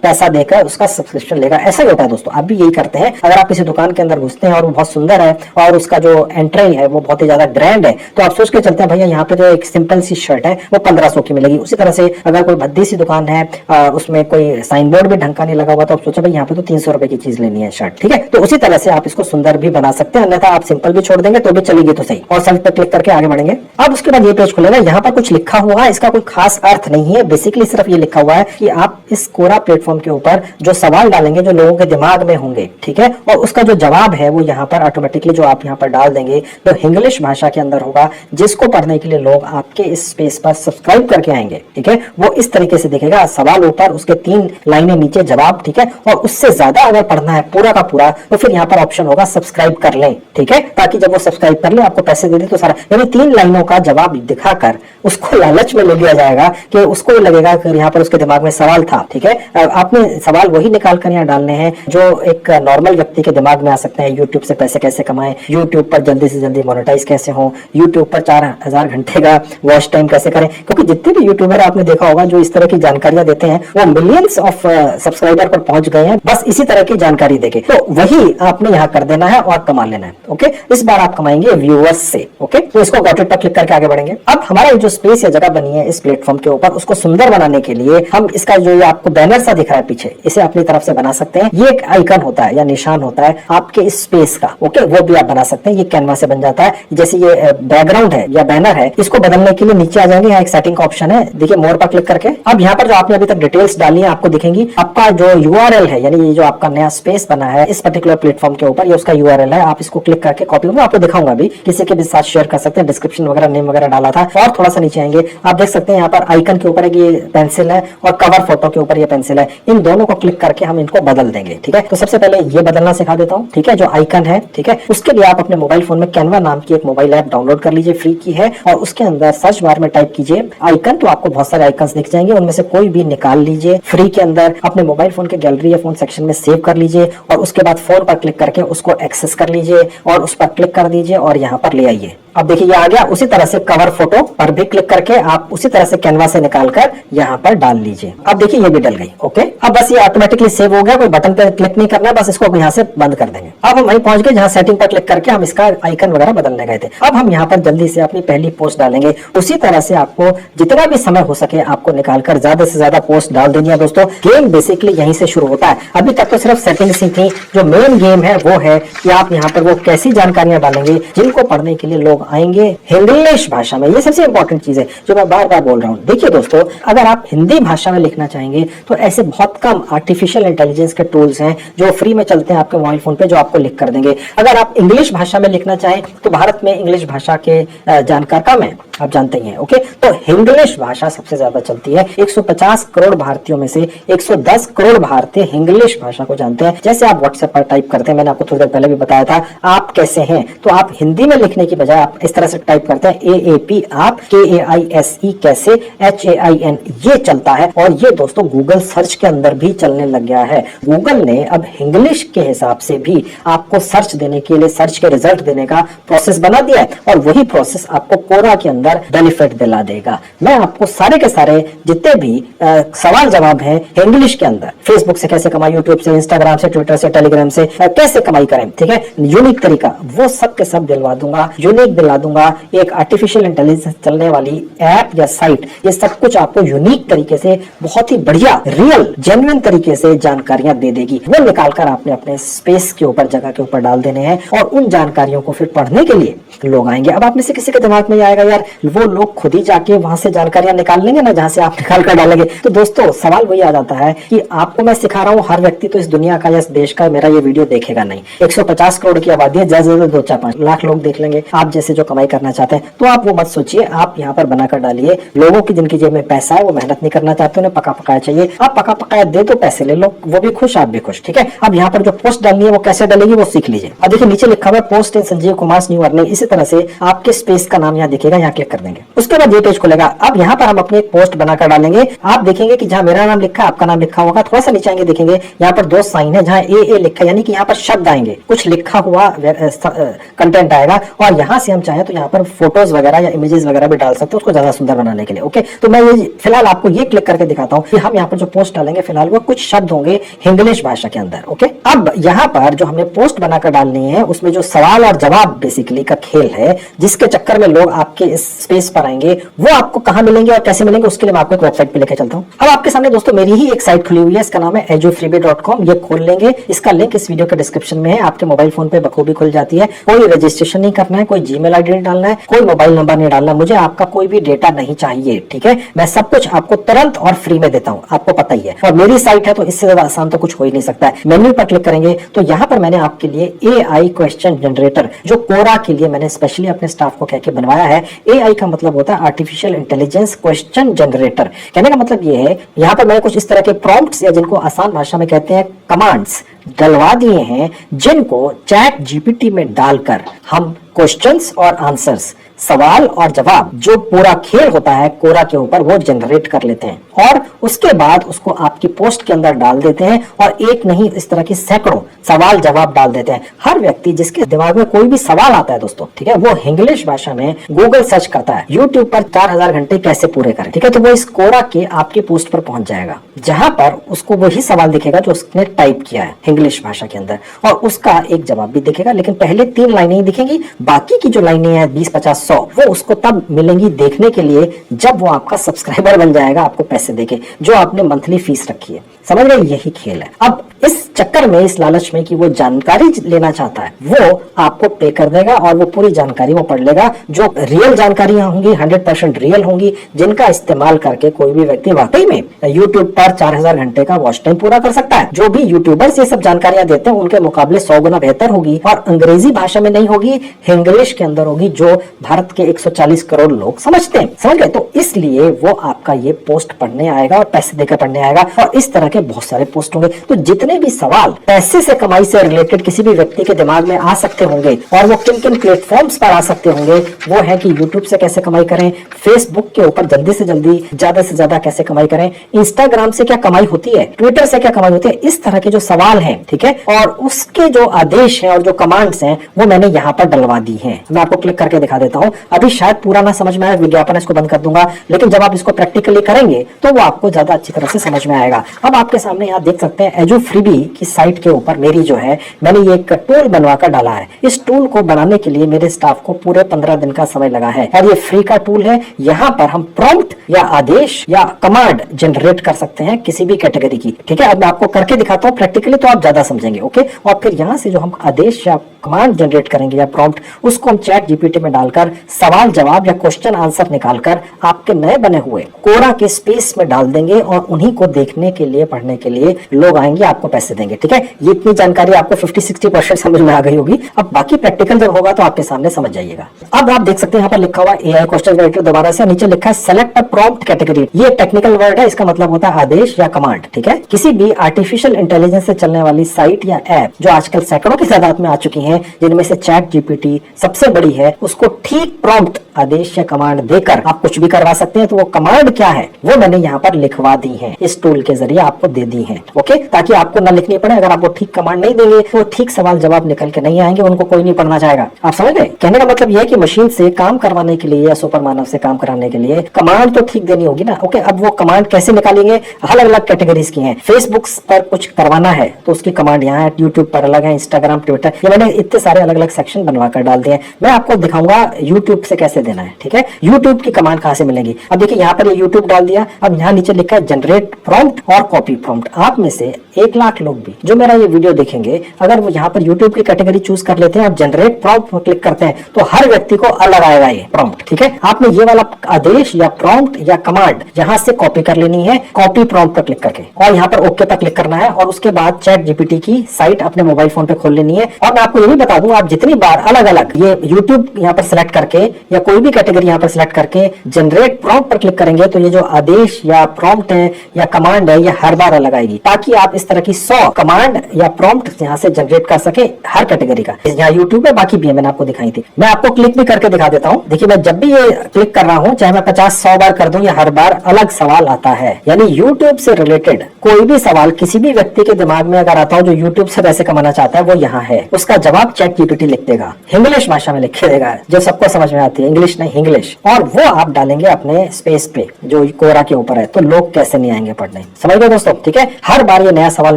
पैसा देकर उसका सब्सक्रिप्शन लेगा। ऐसा ही होता है दोस्तों, आप भी यही करते हैं। अगर आप किसी दुकान के अंदर घुसते हैं और वो बहुत सुंदर है और उसका जो एंट्री है वो बहुत ही ज्यादा ग्रैंड है, तो आप सोच के चलते हैं भैया यहाँ पे जो एक सिंपल सी शर्ट है वो 1500 की मिलेगी। उसी तरह से अगर कोई भद्दी सी दुकान है, उसमें कोई साइन बोर्ड भी ढंग का नहीं लगा हुआ, तो आप सोचा भाई यहाँ पे तो 300 रुपए की चीज लेनी है शर्ट। ठीक है, तो उसी तरह से आप इसको सुंदर भी बना सकते हैं, अन्यथा आप सिंपल भी छोड़ देंगे तो भी चलेगी तो सही। और सर्च पर क्लिक करके आगे बढ़ेंगे। अब उसके बाद ये पेज खुलेगा, यहाँ पर कुछ लिखा हुआ है, इसका कोई खास अर्थ नहीं है। बेसिकली सिर्फ ये लिखा हुआ है कि आप इस कोरा प्लेटफॉर्म के ऊपर जो सवाल डालेंगे जो लोगों के दिमाग में होंगे, ठीक है, और उसका जो जवाब है वो यहाँ पर ऑटोमेटिकली जो आप यहाँ पर डाल देंगे तो इंग्लिश भाषा के अंदर होगा, जिसको पढ़ने के लिए लोग आपके इस स्पेस पर सब्सक्राइब करके आएंगे। ठीक है, वो इस तरीके से दिखेगा, सवाल ऊपर, उसके 3 लाइनें नीचे जवाब। ठीक है, और उससे ज्यादा अगर पढ़ना है पूरा का पूरा तो फिर यहाँ पर ऑप्शन होगा सब्सक्राइब कर लें। ठीक है, ताकि जब वो सब्सक्राइब कर ले आपको पैसे दे दे तो सारा, यानी 3 लाइनों का जवाब दिखाकर उसको लालच में ले लिया जाएगा कि उसको लगेगा कि यहाँ पर उसके दिमाग में सवाल था। ठीक है, आपने सवाल वही निकाल कर यहाँ डालने हैं जो एक नॉर्मल व्यक्ति के दिमाग में आ सकते हैं। यूट्यूब से पैसे कैसे कमाएं, यूट्यूब पर जल्दी से जल्दी मोनेटाइज कैसे हो, यूट्यूब पर 4000 घंटे का वॉच टाइम कैसे करें, क्योंकि जितने भी यूट्यूबर आपने देखा होगा जो इस तरह की जानकारियां देते हैं वो मिलियंस ऑफ सब्सक्राइबर पर पहुंच गए हैं बस इसी तरह की जानकारी देके। तो वही आपने यहाँ कर देना है और कमा लेना है। ओके, इस बार आप कमाएंगे व्यूअर्स से। ओके, तो इसको गॉट इट पर क्लिक करके आगे बढ़ेंगे। अब हमारा जो स्पेस या जगह बनी है इस प्लेटफॉर्म के ऊपर, उसको सुंदर बनाने के लिए हम इसका जो आपको बैनर सा दिख रहा है पीछे, इसे अपनी तरफ से बना सकते हैं। ये एक आइकन होता है या निशान होता है आपके इस स्पेस का। ओके, वो भी आप बना सकते हैं, ये कैनवा से बन जाता है। जैसे ये बैकग्राउंड है या बैनर है, इसको बदलने के लिए नीचे आ जाएंगे, यहाँ एक सेटिंग का ऑप्शन है, देखिए मोर पर क्लिक करके। अब यहाँ पर जो आपने अभी तक डिटेल्स डाली है आपको दिखेंगी। आपका जो URL है, यानी ये जो आपका नया स्पेस बना है इस पर्टिकुलर प्लेटफॉर्म के ऊपर, ये उसका URL है। आप इसको क्लिक करके कॉपी, मैं आपको दिखाऊंगा अभी, किसी के भी साथ शेयर कर सकते हैं। डिस्क्रिप्शन वगैरह, नेम वगैरह डाला था। और थोड़ा सा नीचे आएंगे, आप देख सकते हैं यहाँ पर आइकन के ऊपर ये पेंसिल है और कवर फोटो के ऊपर ये पेंसिल है। इन दोनों को क्लिक करके हम इनको बदल देंगे। ठीक है, तो सबसे पहले ये बदलना सिखा देता हूँ। ठीक है, जो आइकन है, ठीक है, उसके लिए आप अपने मोबाइल फोन में कैनवा नाम की एक मोबाइल ऐप डाउनलोड कर लीजिए, फ्री की है, और उसके अंदर सर्च बार में टाइप कीजिए आइकन, तो आपको बहुत सारे आइकन्स दिख जाएंगे। उनमें से कोई भी निकाल लीजिए, फ्री के अंदर अपने मोबाइल फोन के गैलरी या फोन सेक्शन में सेव कर लीजिए, और उसके बाद फोन पर क्लिक करके उसको एक्सेस कर लीजिए और उस पर क्लिक कर दीजिए और यहाँ पर ले आइए। अब देखिए ये आ गया। उसी तरह से कवर फोटो पर भी क्लिक करके आप उसी तरह से कैनवा से निकालकर यहाँ पर डाल लीजिए। अब देखिए ये भी डल गई। ओके, अब बस ये ऑटोमेटिकली सेव हो गया, कोई बटन पे क्लिक नहीं करना है, बस इसको यहाँ से बंद कर देंगे। अब हम वहीं पहुंच गए जहाँ सेटिंग पर क्लिक करके हम इसका आइकन वगैरह बदलने गए थे। अब हम यहाँ पर जल्दी से अपनी पहली पोस्ट डालेंगे। उसी तरह से आपको जितना भी समय हो सके आपको निकालकर ज्यादा से ज्यादा पोस्ट डाल देनी है। दोस्तों, गेम बेसिकली यहीं से शुरू होता है। अभी तक तो सिर्फ सेटिंग्स ही थी, जो मेन गेम है वो है कि आप यहाँ पर वो कैसी जानकारियां डालेंगे जिनको पढ़ने के लिए लोग आएंगे इंग्लिश भाषा में। ये सबसे इंपॉर्टेंट चीज है जो मैं बार बार बोल रहा हूँ। देखिए दोस्तों, अगर आप हिंदी भाषा में लिखना चाहेंगे तो ऐसे बहुत कम आर्टिफिशियल इंटेलिजेंस के टूल्स हैं जो फ्री में चलते हैं आपके मोबाइल फोन पे, जो आपको लिख कर देंगे। अगर आप इंग्लिश भाषा में लिखना चाहें तो भारत में इंग्लिश भाषा के जानकार कम है, आप जानते ही हैं। ओके, तो इंग्लिश भाषा सबसे ज्यादा चलती है। 150 करोड़ भारतीयों में से 110 करोड़ भारतीय इंग्लिश भाषा को जानते हैं। जैसे आप व्हाट्सएप पर टाइप करते हैं, मैंने आपको थोड़ी देर पहले भी बताया था, आप कैसे हैं, तो आप हिंदी में लिखने की बजाय आप इस तरह से टाइप करते हैं AAP, आप KAISE कैसे, HAIN, ये चलता है। और ये दोस्तों गूगल सर्च के अंदर भी चलने लग गया है। गूगल ने अब इंग्लिश के हिसाब से भी आपको सर्च देने के लिए, सर्च के रिजल्ट देने का प्रोसेस बना दिया है, और वही प्रोसेस आपको कोरा के अंदर बेनिफिट दिला देगा। मैं आपको सारे के सारे जितने भी सवाल जवाब हैं इंग्लिश के अंदर, फेसबुक से कैसे कमाई, यूट्यूब से, इंस्टाग्राम से, ट्विटर से, टेलीग्राम से कैसे कमाई करें, ठीक है, यूनिक तरीका, वो सब के सब दिलवा दूंगा, यूनिक दिला दूंगा। एक आर्टिफिशियल इंटेलिजेंस चलने वाली ऐप या साइट, ये सब कुछ आपको यूनिक तरीके से, बहुत ही बढ़िया, रियल, जेन्युइन तरीके से जानकारियां दे देगी। वो निकालकर आपने अपने स्पेस के ऊपर, जगह के ऊपर डाल देने हैं, और उन जानकारियों को फिर पढ़ने के लिए लोग आएंगे। अब आप में से किसी के दिमाग में आएगा यार वो लोग खुद ही जाके वहां से जानकारियां निकाल लेंगे ना जहां से आप निकाल कर डालेंगे। तो दोस्तों सवाल वही आ जाता है कि आपको मैं सिखा रहा हूं, हर व्यक्ति तो इस दुनिया का या इस देश का मेरा ये वीडियो देखेगा नहीं। 150 करोड़ की आबादी है, ज्यादा से ज्यादा 2-4-5 लाख लोग देख लेंगे। आप जैसे से जो कमाई करना चाहते हैं, तो आप वो मत सोचिए, आप यहाँ पर बनाकर डालिए लोगों की जिनकी जेब में पैसा है, वो मेहनत नहीं करना चाहते, उन्हें पका पकाया चाहिए। आप पका पकाया दे तो पैसे ले लो, वो भी खुश आप भी खुश, ठीक है। अब यहाँ पर जो पोस्ट डालनी है वो कैसे डालेगी वो सीख लीजिए। अब देखिए नीचे लिखा हुआ है पोस्ट इन संजीव कुमार न्यू अर्निंग, इसी तरह से आपके स्पेस का नाम यहाँ दिखेगा, यहाँ क्लिक कर देंगे। उसके बाद ये पेज खुलेगा। अब यहाँ पर हम अपनी एक पोस्ट बनाकर डालेंगे। आप देखेंगे कि जहाँ मेरा नाम लिखा है आपका नाम लिखा होगा, थोड़ा सा नीचे आएंगे देखेंगे यहाँ पर दो साइन है जहाँ ए लिखा है, यानी कि यहाँ पर शब्द आएंगे, कुछ लिखा हुआ कंटेंट आएगा और यहाँ से हम चाहें तो यहाँ पर फोटोज वगैरह या इमेजेस वगैरह भी डाल सकते हैं उसको ज्यादा सुंदर बनाने के लिए। ओके, तो मैं ये फिलहाल आपको ये क्लिक करके दिखाता हूँ कि हम यहाँ पर जो पोस्ट डालेंगे फिलहाल वो कुछ शब्द होंगे इंग्लिश भाषा के अंदर। ओके, अब यहाँ पर जो हमें पोस्ट बनाकर डालनी है उसमें जो सवाल और जवाब बेसिकली का खेल है, जिसके चक्कर में लोग आपके इस स्पेस पर आएंगे, वो आपको कहाँ मिलेंगे और कैसे मिलेंगे उसके लिए मैं आपको एक वेबसाइट पे लेकर चलता हूँ। अब आपके सामने दोस्तों मेरी ही एक साइट खुली हुई है, इसका नाम है edufreebie.com। ये खोल लेंगे, इसका लिंक इस वीडियो के डिस्क्रिप्शन में है, आपके मोबाइल फोन पे बखूबी खुल जाती है। कोई रजिस्ट्रेशन नहीं करना है, कोई जीमेल आईडी नहीं डालना है, कोई मोबाइल नंबर नहीं डालना, मुझे आपका कोई भी डेटा नहीं चाहिए, ठीक है। मैं सब कुछ आपको तुरंत और फ्री में देता हूँ, आपको पता ही है, और मेरी साइट है तो इससे ज्यादा आसान तो कुछ हो ही नहीं सकता है। मेन्यू पर क्लिक करेंगे तो यहाँ पर मैंने आपके लिए AI क्वेश्चन जनरेटर, जो कोरा के लिए मैंने स्पेशली अपने स्टाफ को कह के बनवाया है। AI का मतलब होता है आर्टिफिशियल इंटेलिजेंस क्वेश्चन जनरेटर। कहने का मतलब ये है, यहाँ पर मैंने कुछ इस तरह के प्रॉम्प्ट्स या जिनको आसान भाषा में कहते हैं कमांड्स डलवा दिए हैं, जिनको चैट जीपीटी में डालकर हम क्वेश्चंस और आंसर्स, सवाल और जवाब, जो पूरा खेल होता है कोरा के ऊपर, वो जनरेट कर लेते हैं और उसके बाद उसको आपकी पोस्ट के अंदर डाल देते हैं। और एक नहीं, इस तरह की सैकड़ों सवाल जवाब डाल देते हैं। हर व्यक्ति जिसके दिमाग में कोई भी सवाल आता है दोस्तों, ठीक है, वो इंग्लिश भाषा में गूगल सर्च करता है यूट्यूब पर 4000 घंटे कैसे पूरे करें, ठीक है, तो वो इस कोरा के आपकी पोस्ट पर पहुंच जाएगा, जहां पर उसको वही सवाल दिखेगा जो उसने टाइप किया है इंग्लिश भाषा के अंदर, और उसका एक जवाब भी दिखेगा। लेकिन पहले 3 लाइनें ही दिखेंगी, बाकी की जो लाइनें हैं 20, 50, 100 वो उसको तब मिलेंगी देखने के लिए जब वो आपका सब्सक्राइबर बन जाएगा, आपको पैसे देके, जो आपने मंथली फीस रखी है। समझ रहे, यही खेल है। अब इस चक्कर में, इस लालच में कि वो जानकारी लेना चाहता है, वो आपको पे कर देगा और वो पूरी जानकारी वो पढ़ लेगा, जो रियल जानकारियां होंगी, 100% रियल होंगी, जिनका इस्तेमाल करके कोई भी व्यक्ति वाकई में यूट्यूब पर 4000 घंटे का वॉच टाइम पूरा कर सकता है। जो भी यूट्यूबर्स ये सब जानकारियां देते हैं उनके मुकाबले 100 गुना बेहतर होगी, और अंग्रेजी भाषा में नहीं होगी, इंग्लिश के अंदर होगी, जो भारत के 140 करोड़ लोग समझते हैं। समझ गए? तो इसलिए वो आपका ये पोस्ट पढ़ने आएगा और पैसे देकर पढ़ने आएगा, और इस तरह के बहुत सारे पोस्ट होंगे। तो जितने भी सवाल पैसे से कमाई से रिलेटेड किसी भी व्यक्ति के दिमाग में आ सकते होंगे, और वो किन किन प्लेटफॉर्म्स पर आ सकते होंगे, वो है कि यूट्यूब से कैसे कमाई करें, फेसबुक के ऊपर जल्दी से जल्दी ज्यादा से ज्यादा कैसे कमाई करें, इंस्टाग्राम से क्या कमाई होती है, ट्विटर से क्या कमाई होती है, इस तरह के जो सवाल हैं, ठीक है, और उसके जो आदेश हैं और जो कमांड्स हैं वो मैंने यहाँ पर डलवा दी हैं। मैं आपको क्लिक करके दिखा देता हूँ। अभी शायद पूरा ना समझ में आए, विज्ञापन इसको बंद कर दूंगा, लेकिन जब आप इसको प्रैक्टिकली करेंगे तो वो आपको ज्यादा अच्छी तरह से समझ में आएगा। अब आपके सामने यहाँ देख सकते हैं edufreebie की साइट के ऊपर मेरी जो है, मैंने ये एक टूल बनवाकर डाला है। इस टूल को बनाने के लिए मेरे स्टाफ को पूरे 15 दिन का समय लगा है, और ये फ्री का टूल है। यहाँ पर हम प्रॉम्प्ट या आदेश या कमांड जनरेट कर सकते हैं किसी भी कैटेगरी की, ठीक है। अब मैं आपको करके दिखाता हूँ प्रैक्टिकली, तो आप ज्यादा समझेंगे। ओके, और फिर यहाँ से जो हम आदेश या कमांड जनरेट करेंगे या प्रॉम्प्ट, उसको हम चैट जीपीटी में डालकर सवाल जवाब या क्वेश्चन आंसर निकालकर आपके नए बने हुए कोरा के स्पेस में डाल देंगे, और उन्हीं को देखने के लिए, पढ़ने के लिए लोग आएंगे, आपको पैसे देंगे, ठीक है। ये इतनी जानकारी आपको 50-60% समझ में आ गई होगी। अब बाकी प्रैक्टिकल जब होगा तो आपके सामने समझ जाइएगा। अब आप देख सकते हैं यहाँ पर लिखा हुआ AI क्वेश्चन जनरेटर, दोबारा से नीचे लिखा है सेलेक्ट अ प्रॉम्प्ट कैटेगरी। ये टेक्निकल वर्ड है, इसका मतलब होता है आदेश या कमांड, ठीक है। किसी भी आर्टिफिशियल इंटेलिजेंस से चलने वाली साइट या ऐप, जो आजकल सैकड़ों की तादाद में आ चुकी है, जिनमें से चैट जीपीटी सबसे बड़ी है, उसको ठीक प्रॉम्प्ट आदेश या कमांड देकर आप कुछ भी करवा सकते हैं। तो वो कमांड क्या है वो मैंने यहाँ पर लिखवा दी है, इस टूल के जरिए आपको दे दी है। ओके, ताकि आपको ना लिखनी पड़े। अगर आप वो ठीक कमांड नहीं देंगे तो ठीक सवाल जवाब निकल के नहीं आएंगे, उनको कोई नहीं पढ़ना चाहेगा। आप समझ गए? कहने का मतलब यह है कि मशीन से काम करवाने के लिए या सुपर मानव से काम कराने के लिए कमांड तो ठीक देनी होगी ना। ओके, अब वो कमांड कैसे निकालेंगे? अलग अलग कैटेगरीज की है। फेसबुक पर कुछ करवाना है तो उसकी कमांड यहाँ है, यूट्यूब पर अलग है, इंस्टाग्राम, ट्विटर, ये मैंने इतने सारे अलग अलग सेक्शन बनवा कर डाल दिए। मैं आपको दिखाऊंगा यूट्यूब से कैसे देना है। ठीक है, यूट्यूब की कमांड कहां से मिलेगी? अब देखिए यहाँ पर ये यूट्यूब डाल दिया, अब यहाँ नीचे लिखा है जनरेट प्रॉम्प्ट और कॉपी प्रॉम्प्ट। आप में से 1 लाख लोग भी जो मेरा ये वीडियो देखेंगे, अगर वो यहाँ पर यूट्यूब की कैटेगरी चूज कर लेते हैं और जनरेट प्रॉम्प्ट पर क्लिक करते हैं तो हर व्यक्ति को अलग आएगा ये प्रॉम्प्ट। ठीक है, आपने ये वाला आदेश या प्रॉम्प्ट या कमांड यहाँ से कॉपी कर लेनी है, कॉपी प्रॉम्प्ट पर क्लिक करके, और यहाँ पर ओके पर क्लिक करना है, और उसके बाद चैट जीपीटी की साइट अपने मोबाइल फोन पे खोल लेनी है। और मैं आपको ये भी बता दूं, आप जितनी बार अलग अलग ये यूट्यूब यहाँ पर सिलेक्ट करके या कोई भी कैटेगरी यहाँ पर सिलेक्ट करके जनरेट प्रॉम्प्ट पर क्लिक करेंगे तो ये जो आदेश या प्रॉम्प्ट है या कमांड है ये हर बार अलग आएगी, ताकि आप इस तरह की 100 कमांड या प्रॉम्प्ट यहाँ से जनरेट कर सके हर कैटेगरी का। यहाँ यूट्यूब में बाकी भी है, मैंने आपको दिखाई थी, मैं आपको क्लिक भी करके दिखा देता हूँ। देखिए मैं जब भी ये क्लिक कर रहा हूँ, चाहे मैं 50-100 बार कर दूं, ये हर बार अलग सवाल आता है। यानी यूट्यूब से रिलेटेड कोई भी सवाल किसी भी व्यक्ति के दिमाग में अगर आता हो जो यूट्यूब से पैसे कमाना चाहता है, वो यहाँ है, उसका जवाब चैट जीपीटी लिख देगा, इंग्लिश भाषा में लिख देगा जो सबको समझ में आती है, इंग्लिश नहीं इंग्लिश, और वो आप डालेंगे अपने स्पेस पे जो कोरा के ऊपर है, तो लोग कैसे नहीं आएंगे पढ़ने। समझ गए दोस्तों? ठीक है, हर बार ये नया सवाल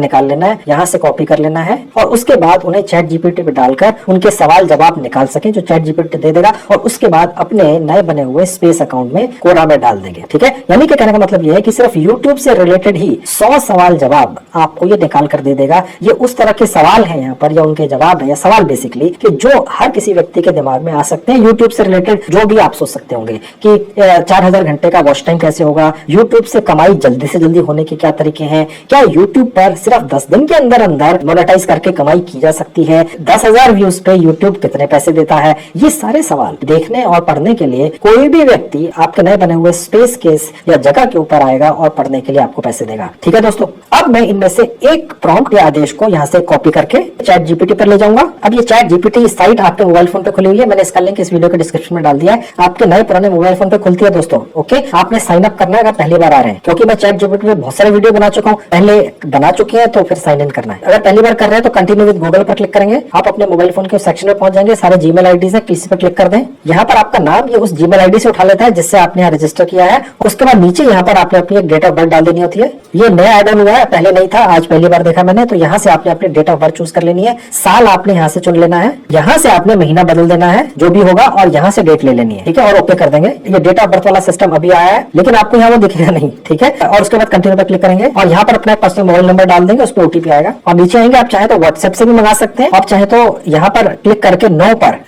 निकाल लेना है, यहाँ से कॉपी कर लेना है, और उसके बाद उन्हें चैट जीपीटी पे डालकर उनके सवाल जवाब निकाल सके जो चैट जीपीटी दे देगा, और उसके बाद अपने नए बने हुए स्पेस अकाउंट में कोरा में डाल देंगे। ठीक है, यानी कि कहने का मतलब ये है कि सिर्फ यूट्यूब से रिलेटेड ही 100 सवाल जवाब आपको ये निकाल कर दे देगा। ये उस तरह के सवाल हैं यहाँ पर, या उनके जवाब है या सवाल बेसिकली, कि जो हर किसी व्यक्ति के दिमाग में आ सकते हैं। यूट्यूब से रिलेटेड जो भी आप सोच सकते होंगे कि 4000 घंटे का वॉच टाइम कैसे होगा, यूट्यूब से कमाई जल्दी से जल्दी होने के क्या तरीके हैं, क्या यूट्यूब पर सिर्फ 10 दिन के अंदर अंदर मोनेटाइज करके कमाई की जा सकती है, 10,000 व्यूज पे यूट्यूब कितने पैसे देता है। ये सारे सवाल देखने और पढ़ने के लिए कोई भी व्यक्ति आपके नए बने हुए स्पेस केस या जगह के ऊपर आएगा और पढ़ने के लिए आपको पैसे देगा। ठीक है दोस्तों, अब मैं इनमें से एक प्रॉम्प्ट या आदेश को यहाँ से कॉपी करके चैट जीपीटी पर ले जाऊंगा। अब ये चैट जीपीटी साइट आपके मोबाइल फोन पे खुली हुई है, मैंने इसका लिंक इस वीडियो के डिस्क्रिप्शन में डाल दिया है, आपके नए पुराने मोबाइल फोन पे खुलती है दोस्तों। ओके, आपने साइन अप करना है अगर पहली बार आ रहे हैं, क्योंकि मैं चैट जीपीटी पे बहुत सारे वीडियो बना चुका हूँ, पहले बना चुके हैं तो फिर साइन इन करना है। अगर पहली बार कर रहे हैं तो कंटिन्यू विद गूगल पर क्लिक करेंगे, आप अपने मोबाइल फोन के सेक्शन में पहुंच जाएंगे, सारे जीमेल आईडी है, किसी पर क्लिक कर दें, यहाँ पर आपका नाम ये उस जीमेल आईडी से उठा लेता है जिससे आपने यहाँ रजिस्टर किया है। उसके बाद नीचे यहाँ पर आपने अपनी डेट ऑफ बर्थ डाल देनी होती है। ये नया ऐड ऑन हुआ है, पहले नहीं था, आज पहली बार देखा मैंने, तो यहाँ से आपने अपनी डेट ऑफ बर्थ चूज कर लेनी है, साल आपने यहाँ से चुन लेना है, यहाँ से आपने महीना बदल देना है जो भी होगा, और यहाँ से डेट ले लेनी है। ठीक है, और ओके कर देंगे। ये डेट ऑफ बर्थ वाला सिस्टम अभी आया है, लेकिन आपको यहाँ वो दिखेगा नहीं। ठीक है, और उसके बाद कंटिन्यू पर क्लिक करेंगे और यहाँ पर अपना पर्सनल मोबाइल नंबर डाल देंगे, उस पर ओटीपी आएगा, और नीचे आएंगे। आप चाहे तो व्हाट्सएप से भी मंगा सकते हैं, आप चाहे तो यहाँ पर क्लिक करके नो पर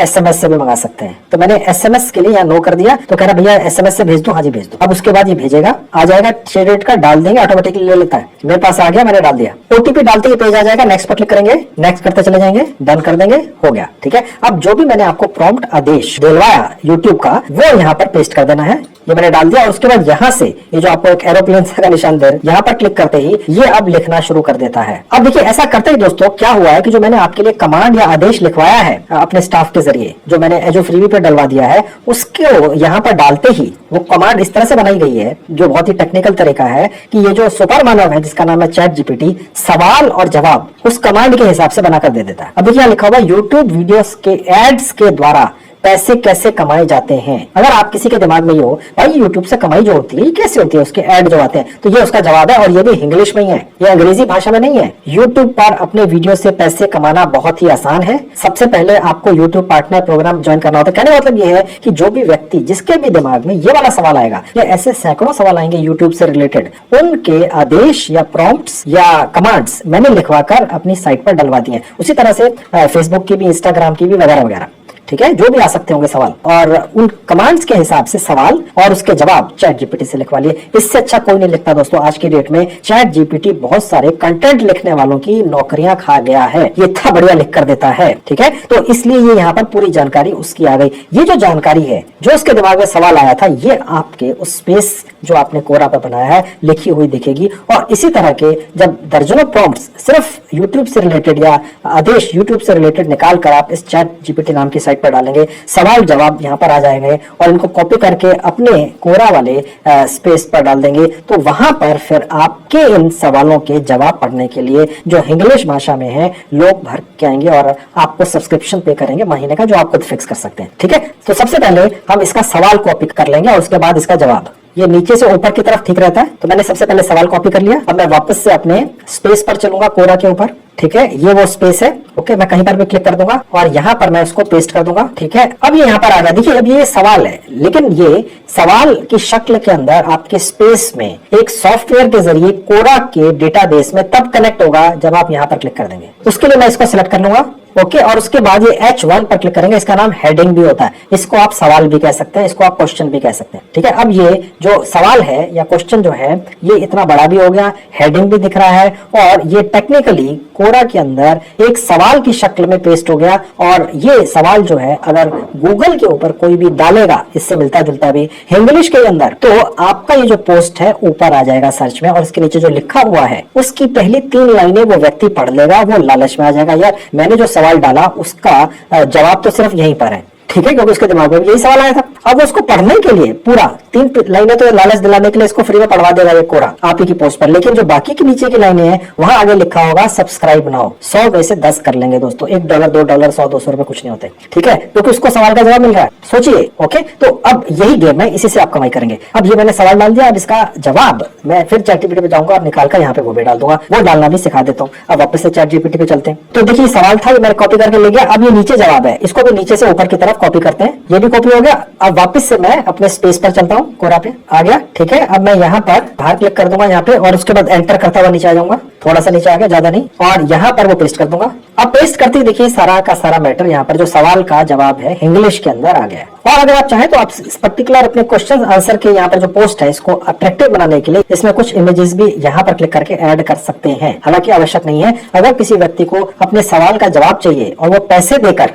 SMS से भी मंगा सकते हैं। तो मैंने SMS के लिए यहाँ नो कर दिया, तो कह रहा भैया SMS से भेज दो, हाँ जी भेज दो। अब उसके बाद ये भेजेगा, आ जाएगा, शेयर डेट का डाल देंगे, ऑटोमेटिकली ले लेता है। मेरे पास आ गया, मैंने डाल दिया, ओटीपी डालते ही पेज आ जाएगा, नेक्स्ट पर क्लिक करेंगे, नेक्स्ट करते चले जाएंगे, डन कर देंगे, हो गया। ठीक है, अब जो भी मैंने आपको प्रॉम्प्ट आदेश दिलवाया यूट्यूब का, वो यहाँ पर पेस्ट कर देना है, ये मैंने डाल दिया, और उसके बाद यहाँ से ये जो आपको एक एरोप्लेन का निशान दे, यहाँ पर क्लिक करते ही ये अब लिखना शुरू कर देता है। अब देखिए ऐसा करते ही दोस्तों क्या हुआ है कि जो मैंने आपके लिए कमांड या आदेश लिखवाया है अपने स्टाफ के जरिए, जो मैंने एजो फ्रीबी पे डलवा दिया है, उसको यहाँ पर डालते ही वो कमांड इस तरह से बनाई गई है, जो बहुत ही टेक्निकल तरीका है कि ये जो सुपर मानव है जिसका नाम है चैट जीपीटी, सवाल और जवाब उस कमांड के हिसाब से बनाकर दे देता है। अब देखिए लिखा हुआ यूट्यूब वीडियोस के एड्स के द्वारा पैसे कैसे कमाए जाते हैं। अगर आप किसी के दिमाग में ये हो भाई यूट्यूब से कमाई जो होती है ये कैसे होती है, उसके ऐड जो आते हैं, तो ये उसका जवाब है, और ये भी इंग्लिश में ही है, ये अंग्रेजी भाषा में नहीं है। यूट्यूब पर अपने वीडियो से पैसे कमाना बहुत ही आसान है। सबसे पहले आपको यूट्यूब पार्टनर प्रोग्राम ज्वाइन करना होता है। कहने का मतलब ये है कि जो भी व्यक्ति जिसके भी दिमाग में ये वाला सवाल आएगा या ऐसे सैकड़ों सवाल आएंगे यूट्यूब से रिलेटेड, उनके आदेश या प्रॉम्प्ट्स या कमांड्स मैंने लिखवाकर अपनी साइट पर डलवा दिए। उसी तरह से फेसबुक की भी, इंस्टाग्राम की भी, वगैरह वगैरह। ठीक है, जो भी आ सकते होंगे सवाल, और उन कमांड्स के हिसाब से सवाल और उसके जवाब चैट जीपीटी से लिखवा लिए। इससे अच्छा कोई नहीं लिखता दोस्तों आज की डेट में। चैट जीपीटी बहुत सारे कंटेंट लिखने वालों की नौकरियां खा गया है, ये इतना बढ़िया लिख कर देता है। ठीक है, तो इसलिए ये यहाँ पर पूरी जानकारी उसकी आ गई। ये जो जानकारी है, जो उसके दिमाग में सवाल आया था, ये आपके उस स्पेस जो आपने कोरा पर बनाया है लिखी हुई दिखेगी। और इसी तरह के जब दर्जनों प्रॉम्प्ट्स सिर्फ यूट्यूब से रिलेटेड या आदेश यूट्यूब से रिलेटेड निकाल कर आप इस चैट जीपीटी नाम की साइट पर डालेंगे, सवाल जवाब यहाँ पर आ जाएंगे, और इनको कॉपी करके अपने कोरा वाले स्पेस पर डाल देंगे, तो वहां पर फिर आपके इन सवालों के जवाब पढ़ने के लिए जो इंग्लिश भाषा में है लोग भर के आएंगे और आपको सब्सक्रिप्शन पे करेंगे महीने का, जो आप खुद फिक्स कर सकते हैं। ठीक है, तो सबसे पहले हम इसका सवाल कॉपी कर लेंगे और उसके बाद इसका जवाब। ये नीचे से ऊपर की तरफ ठीक रहता है। तो मैंने सबसे पहले सवाल कॉपी कर लिया। अब मैं वापस से अपने स्पेस पर चलूंगा, कोरा के ऊपर। ठीक है, ये वो स्पेस है। ओके, मैं कहीं पर भी क्लिक कर दूंगा और यहाँ पर मैं उसको पेस्ट कर दूंगा। ठीक है, अब ये यहाँ पर आ गया। देखिए, अब ये सवाल है, लेकिन ये सवाल की शक्ल के अंदर आपके स्पेस में एक सॉफ्टवेयर के जरिए कोरा के डेटाबेस में तब कनेक्ट होगा जब आप यहाँ पर क्लिक कर देंगे। उसके लिए मैं इसको सिलेक्ट कर लूंगा। ओके, और उसके बाद ये H1 पर क्लिक करेंगे। इसका नाम हेडिंग भी होता है। इसको आप सवाल भी कह सकते हैं, इसको आप क्वेश्चन भी कह सकते हैं। ठीक है, अब ये जो सवाल है या क्वेश्चन जो है ये इतना बड़ा भी हो गया, हेडिंग भी दिख रहा है और ये टेक्निकली कोरा के अंदर एक सवाल की शक्ल में पेस्ट हो गया। और ये सवाल जो है अगर गूगल के ऊपर कोई भी डालेगा इससे मिलता जुलता भी इंग्लिश के अंदर, तो आपका ये जो पोस्ट है ऊपर आ जाएगा सर्च में और इसके नीचे जो लिखा हुआ है उसकी पहली 3 लाइनें वो व्यक्ति पढ़ लेगा, वो लालच में आ जाएगा, यार मैंने जो सवाल डाला उसका जवाब तो सिर्फ यहीं पर है। ठीक है, क्योंकि उसके दिमाग में यही सवाल आया था। अब उसको पढ़ने के लिए पूरा 3 लाइनें तो लालच दिलाने के लिए इसको फ्री में पढ़वा देगा ये कोरा आप ही की पोस्ट पर, लेकिन जो बाकी की नीचे की लाइनें हैं वहां आगे लिखा होगा सब्सक्राइब नाउ। 100 में से 10 कर लेंगे दोस्तों, $1 $2 100 200 रुपए कुछ नहीं होते। ठीक है, क्योंकि उसको सवाल का जवाब मिल रहा है। सोचिए। ओके, तो अब यही गेम है, इसी से आप कमाई करेंगे। अब ये मैंने सवाल डाल दिया, अब इसका जवाब मैं फिर ChatGPT पे जाऊंगा और निकाल कर यहाँ पे वो भी डाल दूंगा, वो डालना भी सिखा देता हूँ। अब वापस से ChatGPT पे चलते हैं। तो देखिए, सवाल था, ये मैंने कॉपी करके ले गया। अब ये नीचे जवाब है, इसको भी नीचे से ऊपर की तरफ कॉपी करते हैं। ये भी कॉपी हो गया। अब वापस से मैं अपने स्पेस पर चलता हूँ, कोरा पे आ गया। ठीक है, अब मैं यहाँ पर बाहर क्लिक कर दूंगा यहाँ पे और उसके बाद एंटर करता हुआ नीचे आ जाऊंगा, थोड़ा सा नीचे आ गया, ज्यादा नहीं, और यहाँ पर वो पेस्ट कर दूंगा। अब पेस्ट करते ही देखिए सारा का सारा मैटर यहाँ पर जो सवाल का जवाब है इंग्लिश के अंदर आ गया। और अगर आप चाहें तो आप इस पर्टिकुलर अपने क्वेश्चन आंसर के यहाँ पर जो पोस्ट है इसको अट्रैक्टिव बनाने के लिए इसमें कुछ इमेजेस भी यहाँ पर क्लिक करके ऐड कर सकते हैं। हालांकि आवश्यक नहीं है। अगर किसी व्यक्ति को अपने सवाल का जवाब चाहिए और वो पैसे देकर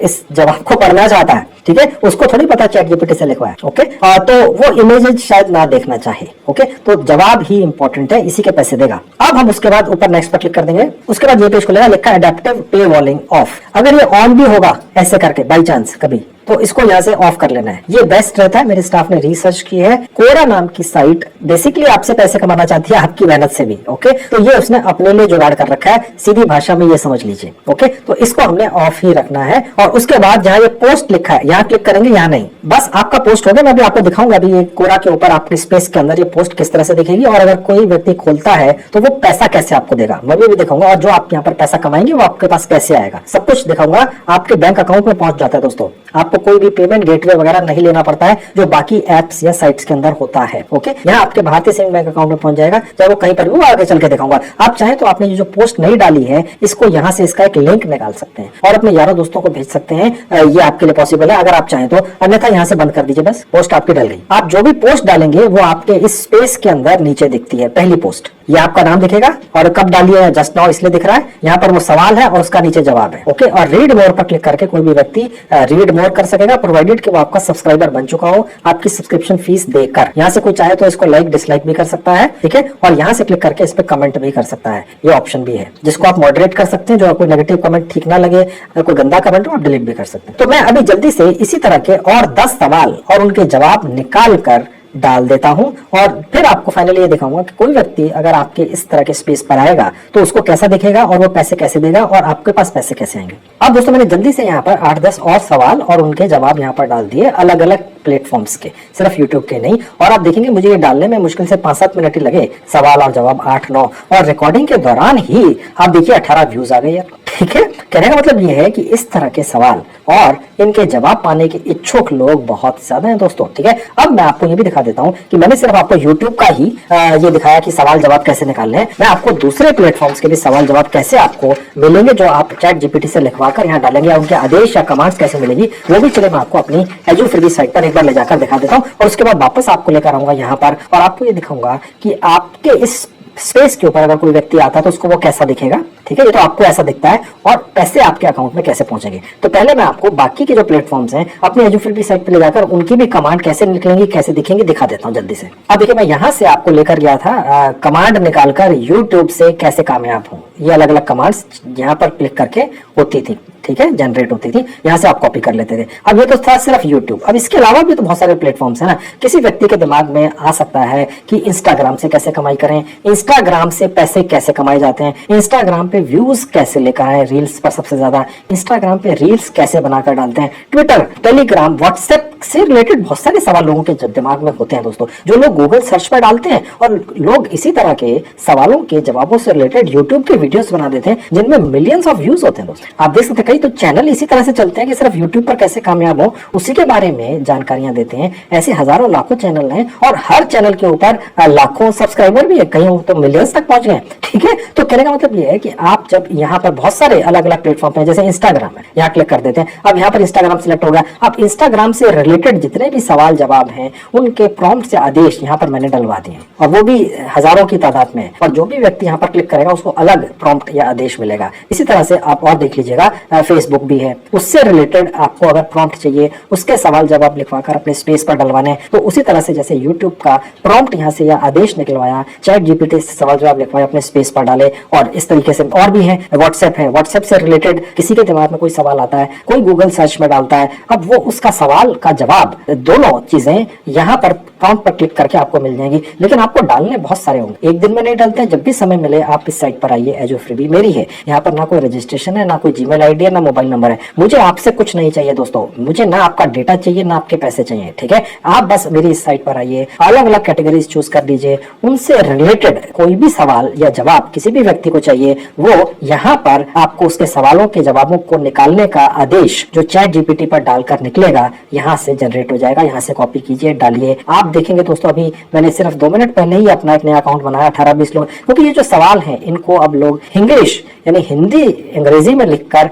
इस जवाब को पढ़ना चाहता है, ठीक है, उसको थोड़ी पता ChatGPT से लिखवा है। ओके, तो वो इमेजेस शायद ना देखना चाहे। ओके, तो जवाब ही इंपॉर्टेंट है, इसी के पैसे देगा। अब हम उसके बाद ऊपर नेक्स्ट पर क्लिक कर देंगे। उसके बाद ये पेज खुलेगा, लिखा एडेप्टिव पे वॉलिंग ऑफ। अगर ये ऑन भी होगा ऐसे करके बाई चांस कभी, तो इसको यहाँ से ऑफ कर लेना है। ये बेस्ट रहता है, मेरे स्टाफ ने रिसर्च की है। कोरा नाम की साइट बेसिकली आपसे पैसे कमाना चाहती है, आपकी मेहनत से भी। ओके, तो ये उसने अपने लिए जुगाड़ कर रखा है, सीधी भाषा में ये समझ लीजिए। ओके, तो इसको हमने ऑफ ही रखना है। और उसके बाद जहाँ ये पोस्ट लिखा है यहाँ क्लिक करेंगे, यहाँ नहीं, बस आपका पोस्ट हो गया। मैं भी आपको दिखाऊंगा अभी ये कोरा के ऊपर आपके स्पेस के अंदर ये पोस्ट किस तरह से दिखेगी और अगर कोई व्यक्ति खोलता है तो वो पैसा कैसे आपको देगा, मैं भी दिखाऊंगा। और जो आप यहाँ पर पैसा कमाएंगे वो आपके पास कैसे आएगा, सब कुछ दिखाऊंगा। आपके बैंक अकाउंट में पहुंच जाता है दोस्तों, आपको कोई भी पेमेंट गेटवे वगैरह नहीं लेना पड़ता है जो बाकी एप्स या साइट्स के अंदर होता है। ओके, यहाँ आपके भारतीय सेविंग बैंक अकाउंट में पहुंच जाएगा, चाहे वो कहीं पर भी, वो आगे चल के दिखाऊंगा। आप चाहे तो आपने जो पोस्ट नहीं डाली है इसको यहाँ से इसका एक लिंक निकाल सकते हैं और अपने यारों दोस्तों को भेज सकते हैं। ये आपके लिए पॉसिबल है अगर आप चाहें तो, अन्यथा यहाँ से बंद कर दीजिए। बस पोस्ट आपकी डल गई। आप जो भी पोस्ट डालेंगे वो आपके इस स्पेस के अंदर नीचे दिखती है पहली पोस्ट, ये आपका नाम दिखेगा और कब डाली है जस्ट नाउ इसलिए दिख रहा है। यहाँ पर वो सवाल है और उसका नीचे जवाब है। ओके, और रीड मोर पर क्लिक करके कोई भी व्यक्ति रीड मोर कर सकेगा, प्रोवाइडेड कि वो आपका सब्सक्राइबर बन चुका हो आपकी सब्सक्रिप्शन फीस देकर। यहाँ से कोई चाहे तो इसको लाइक डिसलाइक भी कर सकता है। ठीक है, और यहाँ से क्लिक करके इस पे कमेंट भी कर सकता है, ये ऑप्शन भी है जिसको आप मॉडरेट कर सकते हैं। जो कोई नेगेटिव कमेंट ठीक ना लगे, कोई गंदा कमेंट हो, आप डिलीट भी कर सकते हैं। तो मैं अभी जल्दी से इसी तरह के और 10 सवाल और उनके जवाब निकाल कर डाल देता हूं और फिर आपको फाइनली ये दिखाऊंगा कि कोई व्यक्ति अगर आपके इस तरह के स्पेस पर आएगा तो उसको कैसा दिखेगा और वो पैसे कैसे देगा और आपके पास पैसे कैसे आएंगे। अब दोस्तों मैंने जल्दी से यहाँ पर 8-10 और सवाल और उनके जवाब यहाँ पर डाल दिए, अलग अलग प्लेटफॉर्म्स के, सिर्फ यूट्यूब के नहीं। और आप देखेंगे मुझे ये डालने में मुश्किल से 5-7 मिनट ही लगे, सवाल और जवाब 8-9, और रिकॉर्डिंग के दौरान ही आप देखिए 18 व्यूज आ गए यार। ठीक है, कहने का मतलब ये है कि इस तरह के सवाल और इनके जवाब पाने के इच्छुक लोग बहुत ज्यादा हैं दोस्तों। ठीक है, अब मैं आपको ये भी दिखा देता हूं कि मैंने सिर्फ आपको YouTube का ही ये दिखाया कि सवाल जवाब कैसे निकालने हैं। मैं आपको दूसरे प्लेटफॉर्म्स के भी सवाल जवाब कैसे आपको मिलेंगे जो आप ChatGPT से लिखवा कर यहाँ डालेंगे, उनके आदेश या कमांड्स कैसे मिलेगी वो भी चले मैं आपको अपनी एजुफ्रीबी साइट पर एक बार ले जाकर दिखा देता हूँ और उसके बाद वापस आपको लेकर आऊंगा यहाँ पर और आपको ये दिखाऊंगा कि आपके इस स्पेस के ऊपर अगर कोई व्यक्ति आता है तो उसको वो कैसा दिखेगा। ठीक है, ये तो आपको ऐसा दिखता है और पैसे आपके अकाउंट में कैसे पहुंचेंगे। तो पहले मैं आपको बाकी के जो प्लेटफॉर्म्स हैं अपनी एजुफ्रीबी साइट पे ले जाकर उनकी भी कमांड कैसे निकलेंगी कैसे दिखेंगी दिखा देता हूं जल्दी से। अब देखिए मैं यहाँ से आपको लेकर गया था कमांड निकालकर यूट्यूब से कैसे कामयाब हूँ, ये अलग अलग कमांड्स यहाँ पर क्लिक करके होती थी। ठीक है, जनरेट होती थी, यहाँ से आप कॉपी कर लेते थे। अब ये तो था सिर्फ YouTube। अब इसके अलावा भी तो बहुत सारे प्लेटफॉर्म्स है ना। किसी व्यक्ति के दिमाग में आ सकता है कि इंस्टाग्राम से कैसे कमाई करें, इंस्टाग्राम से पैसे कैसे कमाए जाते हैं, इंस्टाग्राम पे व्यूज कैसे लेकर आए, रील्स पर सबसे ज्यादा, इंस्टाग्राम पे रील्स कैसे बनाकर डालते हैं, ट्विटर, टेलीग्राम, व्हाट्सएप से रिलेटेड बहुत सारे सवाल लोगों के दिमाग में होते हैं दोस्तों, जो लोग गूगल सर्च पर डालते हैं, और लोग इसी तरह के सवालों के जवाबों से रिलेटेड यूट्यूब के वीडियोस बना देते हैं जिनमें मिलियंस ऑफ व्यूज होते हैं दोस्तों। आप देख सकते हैं कई तो चैनल इसी तरह से चलते हैं कि सिर्फ यूट्यूब पर कैसे कामयाब हो उसी के बारे में जानकारियां देते हैं। ऐसे हजारों लाखों चैनल हैं और हर चैनल के ऊपर लाखों सब्सक्राइबर भी है, कहीं तो मिलियंस तक पहुंच गए। ठीक है, तो कहने का मतलब ये है कि आप जब यहाँ पर बहुत सारे अलग अलग प्लेटफॉर्म पे, जैसे इंस्टाग्राम है, यहाँ क्लिक कर देते हैं, अब यहाँ पर इंस्टाग्राम सिलेक्ट होगा। अब इंस्टाग्राम से रिलेटेड जितने भी सवाल जवाब हैं उनके प्रॉम्प्ट से आदेश यहाँ पर मैंने डलवा दिए, और वो भी हजारों की तादाद में, और जो भी व्यक्ति यहाँ पर क्लिक करेगा उसको अलग प्रॉम्प्ट या आदेश मिलेगा। इसी तरह से आप और देख लीजिएगा, फेसबुक भी है, उससे रिलेटेड आपको अगर प्रॉम्प्ट चाहिए, उसके सवाल जवाब लिखवाकर अपने स्पेस पर डलवाने, तो उसी तरह से जैसे यूट्यूब का प्रॉम्प्ट यहाँ से या आदेश निकलवाया, चैट जीपीटी से सवाल जवाब लिखवाया, अपने स्पेस पर डाले, और इस तरीके से और भी है। व्हाट्सएप है, व्हाट्सएप से रिलेटेड किसी के दिमाग में कोई सवाल आता है, कोई गूगल सर्च में डालता है, अब वो उसका सवाल का जवाब, दोनों चीजें यहाँ पर प्रॉम्प्ट पर क्लिक करके आपको मिल जाएंगी। लेकिन आपको डालने बहुत सारे होंगे, एक दिन में नहीं डालते हैं, जब भी समय मिले आप इस साइट पर आइए। एजो फ्रीबी मेरी है, यहाँ पर ना कोई रजिस्ट्रेशन है, ना कोई जीमेल आईडी है, ना मोबाइल नंबर है। मुझे आपसे कुछ नहीं चाहिए दोस्तों, मुझे ना आपका डेटा चाहिए, ना आपके पैसे चाहिए। ठीक है, आप बस मेरी इस साइट पर आइए, अलग अलग कैटेगरीज चूज कर लीजिए, उनसे रिलेटेड कोई भी सवाल या जवाब किसी भी व्यक्ति को चाहिए, वो यहाँ पर आपको उसके सवालों के जवाबों को निकालने का आदेश जो चैट जीपीटी पर डालकर निकलेगा, यहाँ से जनरेट हो जाएगा। यहाँ से कॉपी कीजिए, डालिए। आप देखेंगे दोस्तों, अभी मैंने सिर्फ 2 मिनट पहले ही अपना एक नया अकाउंट बनाया, 18-20 लोग, क्योंकि ये जो सवाल हैं इनको अब लोग इंग्लिश यानी हिंदी अंग्रेजी में लिखकर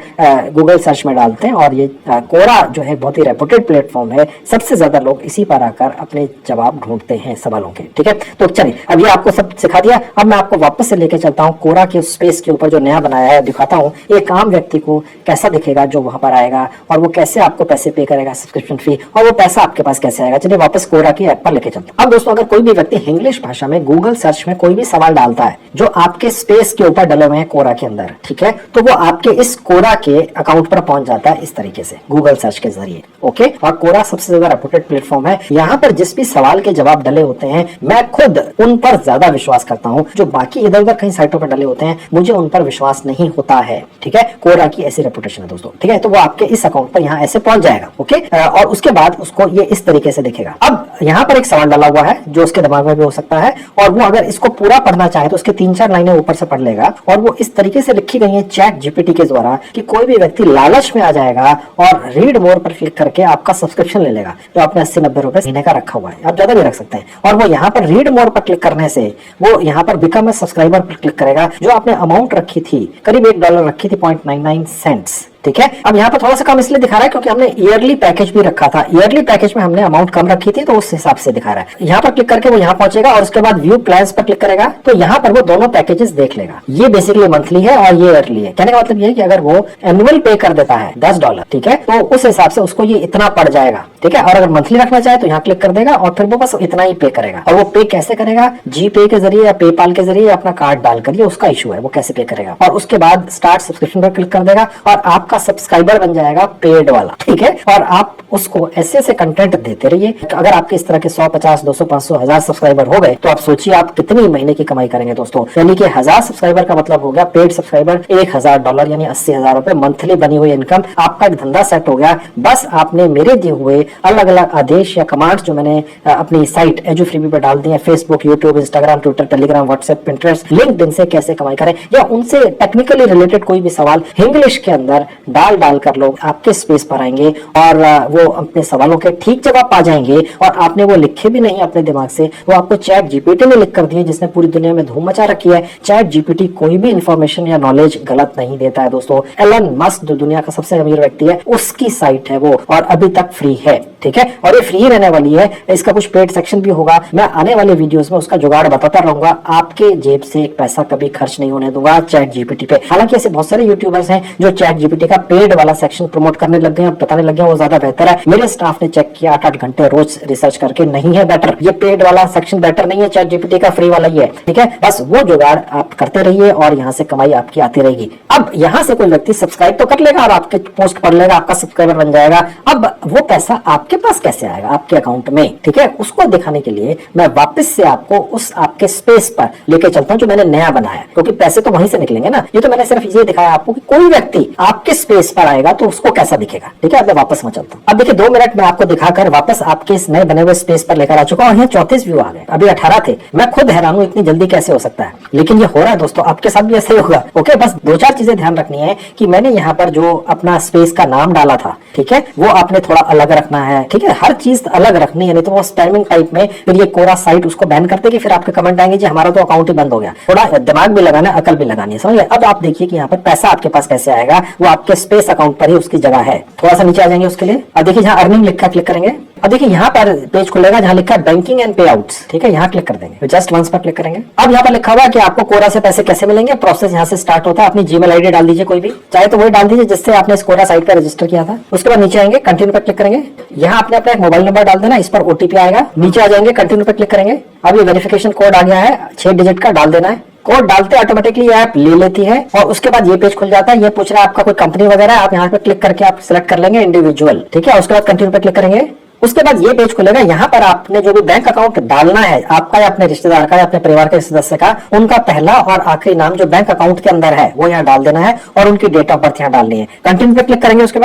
गूगल सर्च में डालते हैं, और ये कोरा जो है बहुत ही रेपुटेड प्लेटफॉर्म है, सबसे ज्यादा लोग इसी पर आकर अपने जवाब ढूंढते हैं सवालों के। ठीक है, तो चलिए अब ये आपको सब सिखा दिया, अब मैं आपको वापस से लेके चलता हूँ कोरा के स्पेस के ऊपर जो नया बनाया है, दिखाता हूँ एक आम व्यक्ति को कैसा दिखेगा जो वहां पर आएगा, और वो कैसे आपको पैसे पे करेगा, सब्सक्रिप्शन फी, और वो पैसा आपके पास कैसे आएगा। चलिए वापस कोरा की ऐप पर लेके चलते हैं। अब दोस्तों, अगर कोई भी व्यक्ति इंग्लिश भाषा में गूगल सर्च में कोई भी सवाल डालता है जो आपके स्पेस के ऊपर डले हुए हैं कोरा के अंदर, ठीक है, तो वो आपके इस कोरा के अकाउंट पर पहुंच जाता है इस तरीके से गूगल सर्च के जरिए। ओके, और कोरा सबसे ज्यादा रेपुटेड प्लेटफॉर्म है। यहाँ पर जिस भी सवाल के जवाब डले होते हैं, मैं खुद उन पर ज्यादा विश्वास करता हूँ। जो बाकी इधर उधर कई साइटों पर डले होते हैं, मुझे उन पर विश्वास नहीं होता है। ठीक है, कोरा की ऐसी रेपुटेशन है दोस्तों। ठीक है, तो वो आपके इस अकाउंट पर यहाँ ऐसे पहुंच जाएगा। ओके, और उसके बाद उसको ये इस तरीके से दिखेगा। अब यहाँ पर एक सवाल डाला हुआ है जो उसके दिमाग में भी हो सकता है, और वो अगर इसको पूरा पढ़ना चाहे तो उसके 3-4 लाइनें ऊपर से पढ़ लेगा, और वो इस तरीके से लिखी गई है चैट जीपीटी के द्वारा कि कोई भी व्यक्ति लालच में आ जाएगा और रीड मोर पर क्लिक करके आपका सब्सक्रिप्शन ले लेगा, जो आपने 80-90 रुपए महीने का रखा हुआ है, आप ज्यादा भी रख सकते हैं। और वो यहाँ पर रीड मोर पर क्लिक करने से वो यहाँ पर बिकम ए सब्सक्राइबर पर क्लिक करेगा, जो आपने अमाउंट रखी थी, करीब $1 रखी थी, 0.99 सेंट्स। ठीक है, अब यहाँ पर थोड़ा सा कम इसलिए दिखा रहा है क्योंकि हमने ईयरली पैकेज भी रखा था। ईयरली पैकेज में हमने अमाउंट कम रखी थी, तो उस हिसाब से दिखा रहा है। यहाँ पर क्लिक करके वो यहाँ पहुंचेगा, और उसके बाद व्यू प्लान्स पर क्लिक करेगा, तो यहाँ पर वो दोनों पैकेजेस देख लेगा। ये बेसिकली मंथली है और ये ईयरली है। कहने का मतलब ये है कि अगर वो एनुअल पे कर देता है $10, ठीक है, तो उस हिसाब से उसको ये इतना पड़ जाएगा। ठीक है, और अगर मंथली रखना चाहे तो यहाँ क्लिक कर देगा, और फिर वो बस इतना ही पे करेगा। और वो पे कैसे करेगा? जी पे के जरिए या पेपाल के जरिए, अपना कार्ड डालकर, ये उसका इशू है, वो कैसे पे करेगा। और उसके बाद स्टार्ट सब्सक्रिप्शन पर क्लिक कर देगा, और आपका सब्सक्राइबर बन जाएगा पेड वाला। ठीक है, और आप उसको ऐसे ऐसे कंटेंट देते रहिए। अगर आपके इस तरह के 100, 50, 200, 500, 1000 सब्सक्राइबर हो गए, तो आप सोचिए आप कितनी महीने की कमाई करेंगे दोस्तों। यानी कि 1000 सब्सक्राइबर का मतलब हो गया पेड सब्सक्राइबर $1000 यानी 80,000 रुपए मंथली बनी हुई इनकम। आपका एक धंधा सेट हो गया। बस आपने मेरे दिए हुए अलग अलग आदेश या कमांड्स जो मैंने अपनी साइट एजो फ्रीबी पर डाल दी है, Facebook, YouTube, Instagram, Twitter, Telegram, WhatsApp, Pinterest, LinkedIn से कैसे कमाई करें, या उनसे टेक्निकली रिलेटेड कोई भी सवाल इंग्लिश के अंदर डाल कर लोग आपके स्पेस पर आएंगे, और वो अपने सवालों के ठीक जवाब पा जाएंगे। और आपने वो लिखे भी नहीं अपने दिमाग से, वो आपको चैट जीपीटी ने लिख कर दिए, जिसने पूरी दुनिया में धूम मचा रखी है। चैट जीपीटी कोई भी इंफॉर्मेशन या नॉलेज गलत नहीं देता है दोस्तों। एलन मस्क जो दुनिया का सबसे अमीर व्यक्ति है, उसकी साइट है वो, और अभी तक फ्री है। ठीक है, और ये फ्री रहने वाली है। इसका कुछ पेड सेक्शन भी होगा, मैं आने वाले वीडियोस में उसका जुगाड़ बताता रहूंगा। आपके जेब से एक पैसा कभी खर्च नहीं होने दूंगा चैट जीपीटी पे। हालांकि ऐसे बहुत सारे यूट्यूबर्स हैं जो चैट जीपीटी का पेड वाला सेक्शन प्रमोट करने लग गए हैं, बताने लग गए हैं वो ज्यादा बेहतर है। मेरे स्टाफ ने चेक किया 8-8 घंटे रोज रिसर्च करके, नहीं है बेटर। ये पेड वाला सेक्शन बेटर नहीं है, चैट जीपीटी का फ्री वाला ही है। ठीक है, बस वो जुगाड़ आप करते रहिए और यहाँ से कमाई आपकी आती रहेगी। अब यहाँ से कोई व्यक्ति सब्सक्राइब तो कर लेगा और आपके पोस्ट पढ़ लेगा, आपका सब्सक्राइबर बन जाएगा। अब वो पैसा आप आपके पास कैसे आएगा आपके अकाउंट में, ठीक है, उसको दिखाने के लिए मैं वापस से आपको उस आपके स्पेस पर लेके चलता हूं जो मैंने नया बनाया, क्योंकि पैसे तो वहीं से निकलेंगे ना। ये तो मैंने सिर्फ ये दिखाया आपको कि कोई व्यक्ति आपके स्पेस पर आएगा तो उसको कैसा दिखेगा, ठीक है। अब मैं वापस में चलता हूँ। अब देखिए 2 मिनट में आपको दिखाकर वापस आपके इस नए बने हुए स्पेस पर लेकर आ चुका हूँ। यहाँ 34 व्यू आ गए, अभी 18 थे। मैं खुद हैरान हूँ इतनी जल्दी कैसे हो सकता है, लेकिन ये हो रहा है दोस्तों, आपके साथ भी ऐसे ही होगा। ओके, बस 2-4 चीजें ध्यान रखनी है कि मैंने यहाँ पर जो अपना स्पेस का नाम डाला था, ठीक है, वो आपने थोड़ा अलग रखना है, ठीक है, हर चीज अलग रखनी है, नहीं तो वो स्पैमिंग टाइप में फिर ये कोरा साइट उसको बैन कर देगी, फिर आपके कमेंट आएंगे जी हमारा तो अकाउंट ही बंद हो गया। थोड़ा दिमाग भी लगाना है, अकल भी लगानी है, समझ गए। अब आप देखिए कि यहाँ पर पैसा आपके पास कैसे आएगा, वो आपके स्पेस अकाउंट पर ही उसकी जगह है। थोड़ा सा नीचे आ जाएंगे उसके लिए। अब देखिए जहाँ अर्निंग लिखा क्लिक करेंगे। अब देखिए यहाँ पर पेज खुलेगा जहाँ लिखा है बैंकिंग एंड पे आउट्स, ठीक है, यहाँ क्लिक कर देंगे, जस्ट वंस पर क्लिक करेंगे। अब यहाँ पर लिखा हुआ है कि आपको कोरा से पैसे कैसे मिलेंगे। प्रोसेस यहाँ से स्टार्ट होता है। अपनी जीमेल आईडी डाल दीजिए, कोई भी चाहे तो वही डाल दीजिए जिससे आपने इस कोरा साइट पर रजिस्टर किया था। उसके बाद नीचे आएंगे, कंटिन्यू पर क्लिक करेंगे। यहाँ आपने अपना एक मोबाइल नंबर डाल देना, इस पर ओटीपी आएगा। नीचे आ जाएंगे, कंटिन्यू पर क्लिक करेंगे। अब ये वेरिफिकेशन कोड आ गया है, 6 डिजिट का डाल देना है। कोड डालते ऑटोमेटिकली ऐप ले लेती है और उसके बाद ये पेज खुल जाता है। ये पूछ रहा है आपका कोई कंपनी वगैरह, आप यहाँ पे क्लिक करके आप सिलेक्ट कर लेंगे इंडिविजुअल, ठीक है। उसके बाद कंटिन्यू पे क्लिक करेंगे। उसके बाद ये पेज खुलेगा। यहाँ पर आपने जो भी बैंक अकाउंट डालना है आपका या अपने रिश्तेदार का या अपने परिवार के सदस्य का, उनका पहला और आखिरी नाम जो बैंक अकाउंट के अंदर है वो यहाँ डाल देना है और उनकी डेट ऑफ बर्थ यहाँ डालनी है। कंटिन्यू पे क्लिक करेंगे। उसके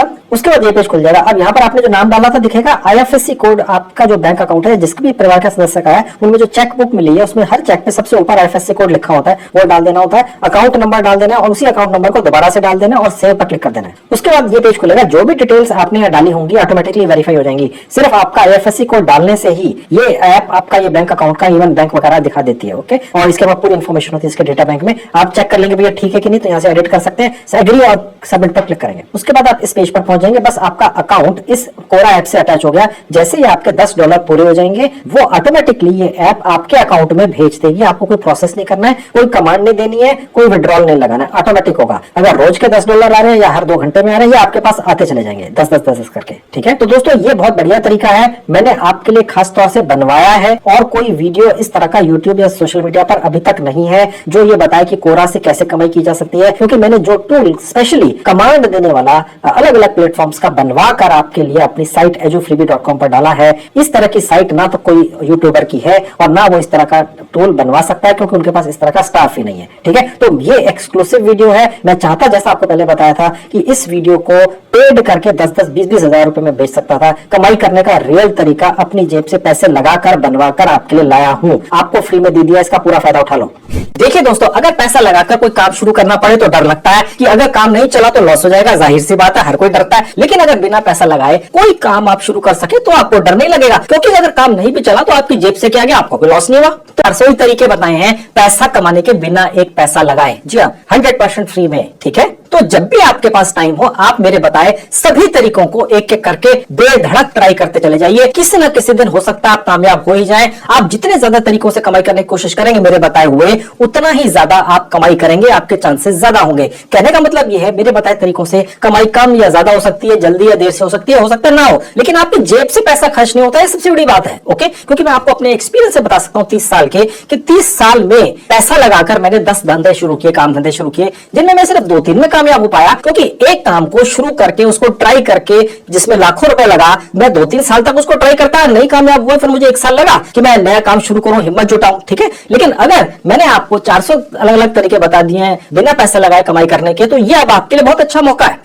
बाद ये पेज खुल जाएगा। अब यहाँ पर आपने जो नाम डाला था दिखेगा IFSC कोड। आपका जो बैंक अकाउंट है जिसके भी परिवार का सदस्य का है, उनमें जो चेक बुक मिली है उसमें हर चेक पे सबसे ऊपर IFSC कोड लिखा होता है, वो डाल देना होता है। अकाउंट नंबर डाल देना है और उसी अकाउंट नंबर को दोबारा से डाल देना और सेव पर क्लिक कर देना है। उसके बाद ये पेज खुलेगा। जो भी डिटेल्स आपने यहाँ डाली होंगी ऑटोमेटिकली वेरीफाई हो जाएंगी। सिर्फ आपका IFSC कोड डालने से ही ये ऐप आपका ये बैंक अकाउंट का इवन बैंक वगैरह दिखा देती है। ओके, और इसके बाद पूरी इन्फॉर्मेशन होती है इसके डेटा बैंक में। आप चेक कर लेंगे भैया ठीक है कि नहीं, तो यहाँ से एडिट कर सकते हैं। एग्री और सबमिट पर क्लिक करेंगे। उसके बाद आप इस पेज पर पहुंच जाएंगे। बस आपका अकाउंट इस कोरा ऐप से अटैच हो गया। जैसे ही आपके $10 पूरे हो जाएंगे वो ऑटोमेटिकली ये ऐप आपके अकाउंट में भेज देगी। आपको कोई प्रोसेस नहीं करना है, कोई कमांड नहीं देनी है, कोई विड्रॉल नहीं लगाना है, ऑटोमेटिक होगा। अगर रोज के $10 आ रहे हैं या हर 2 घंटे में आ रहे हैं, ये आपके पास आते चले जाएंगे 10-10 करके, ठीक है। तो दोस्तों ये बहुत बढ़िया तरीका है, मैंने आपके लिए खास तौर से बनवाया है और कोई वीडियो इस तरह का यूट्यूब या सोशल मीडिया पर अभी तक नहीं है जो ये बताए कि कोरा से कैसे कमाई की जा सकती है। क्योंकि मैंने जो टूल स्पेशली कमांड देने वाला अलग अलग प्लेटफॉर्म्स का बनवा कर आपके लिए अपनी साइट edufreebie.com पर डाला है। इस तरह की साइट ना तो कोई यूट्यूबर की है और ना वो इस तरह का टूल बनवा सकता है, क्योंकि उनके पास इस तरह का स्टाफ ही नहीं है, ठीक है। तो ये एक्सक्लूसिव वीडियो है। मैं चाहता, जैसा आपको पहले बताया था, कि इस वीडियो को पेड करके 10-10, 20-20 हजार रुपए में बेच सकता था। कमाई करने का रियल तरीका अपनी जेब से पैसे लगाकर बनवाकर आपके लिए लाया हूं। आपको फ्री में दे दिया, इसका पूरा फायदा उठा लो। देखिए दोस्तों, अगर पैसा लगाकर कोई काम शुरू करना पड़े तो डर लगता है कि अगर काम नहीं चला तो लॉस हो जाएगा। जाहिर सी बात है, हर कोई डरता है। लेकिन अगर बिना पैसा लगाए कोई काम आप शुरू कर सके तो आपको डर नहीं लगेगा, क्योंकि अगर काम नहीं भी चला तो आपकी जेब से क्या गया, आपको कोई लॉस नहीं हुआ। तो रसोई तरीके बताए हैं पैसा कमाने के बिना एक पैसा लगाए। जी हाँ, 100% फ्री में, ठीक है। तो जब भी आपके पास टाइम हो, आप मेरे बताए सभी तरीकों को एक एक करके बेधड़क ट्राई करते चले जाइए। किसी न किसी दिन हो सकता है आप कामयाब हो ही जाएं। आप जितने ज्यादा तरीकों से कमाई करने की कोशिश करेंगे मेरे बताए हुए, उतना ही ज्यादा आप कमाई करेंगे, आपके चांसेस ज्यादा होंगे। कहने का मतलब यह है, मेरे बताए तरीकों से कमाई कम या ज्यादा हो सकती है, जल्दी या देर से हो सकती है, हो सकता है ना हो, लेकिन आपकी जेब से पैसा खर्च नहीं होता है, सबसे बड़ी बात है। ओके, क्योंकि मैं आपको अपने एक्सपीरियंस से बता सकता हूं 30 साल के, कि 30 साल में पैसा लगाकर मैंने 10 धंधे शुरू किए, काम धंधे शुरू किए, जिनमें मैं सिर्फ 2-3 में कामयाब हो पाया। क्योंकि एक काम को शुरू करके उसको ट्राई करके जिसमें लाखों रुपए लगा, मैं 2-3 साल तक उसको ट्राई करता, नहीं कामयाब हुआ, फिर मुझे 1 साल लगा कि मैं नया काम शुरू करूं, हिम्मत जुटाऊं, ठीक है। लेकिन अगर मैंने आपको 400 अलग अलग तरीके बता दिए हैं बिना पैसा लगाए कमाई करने के, तो ये अब आपके लिए बहुत अच्छा मौका है।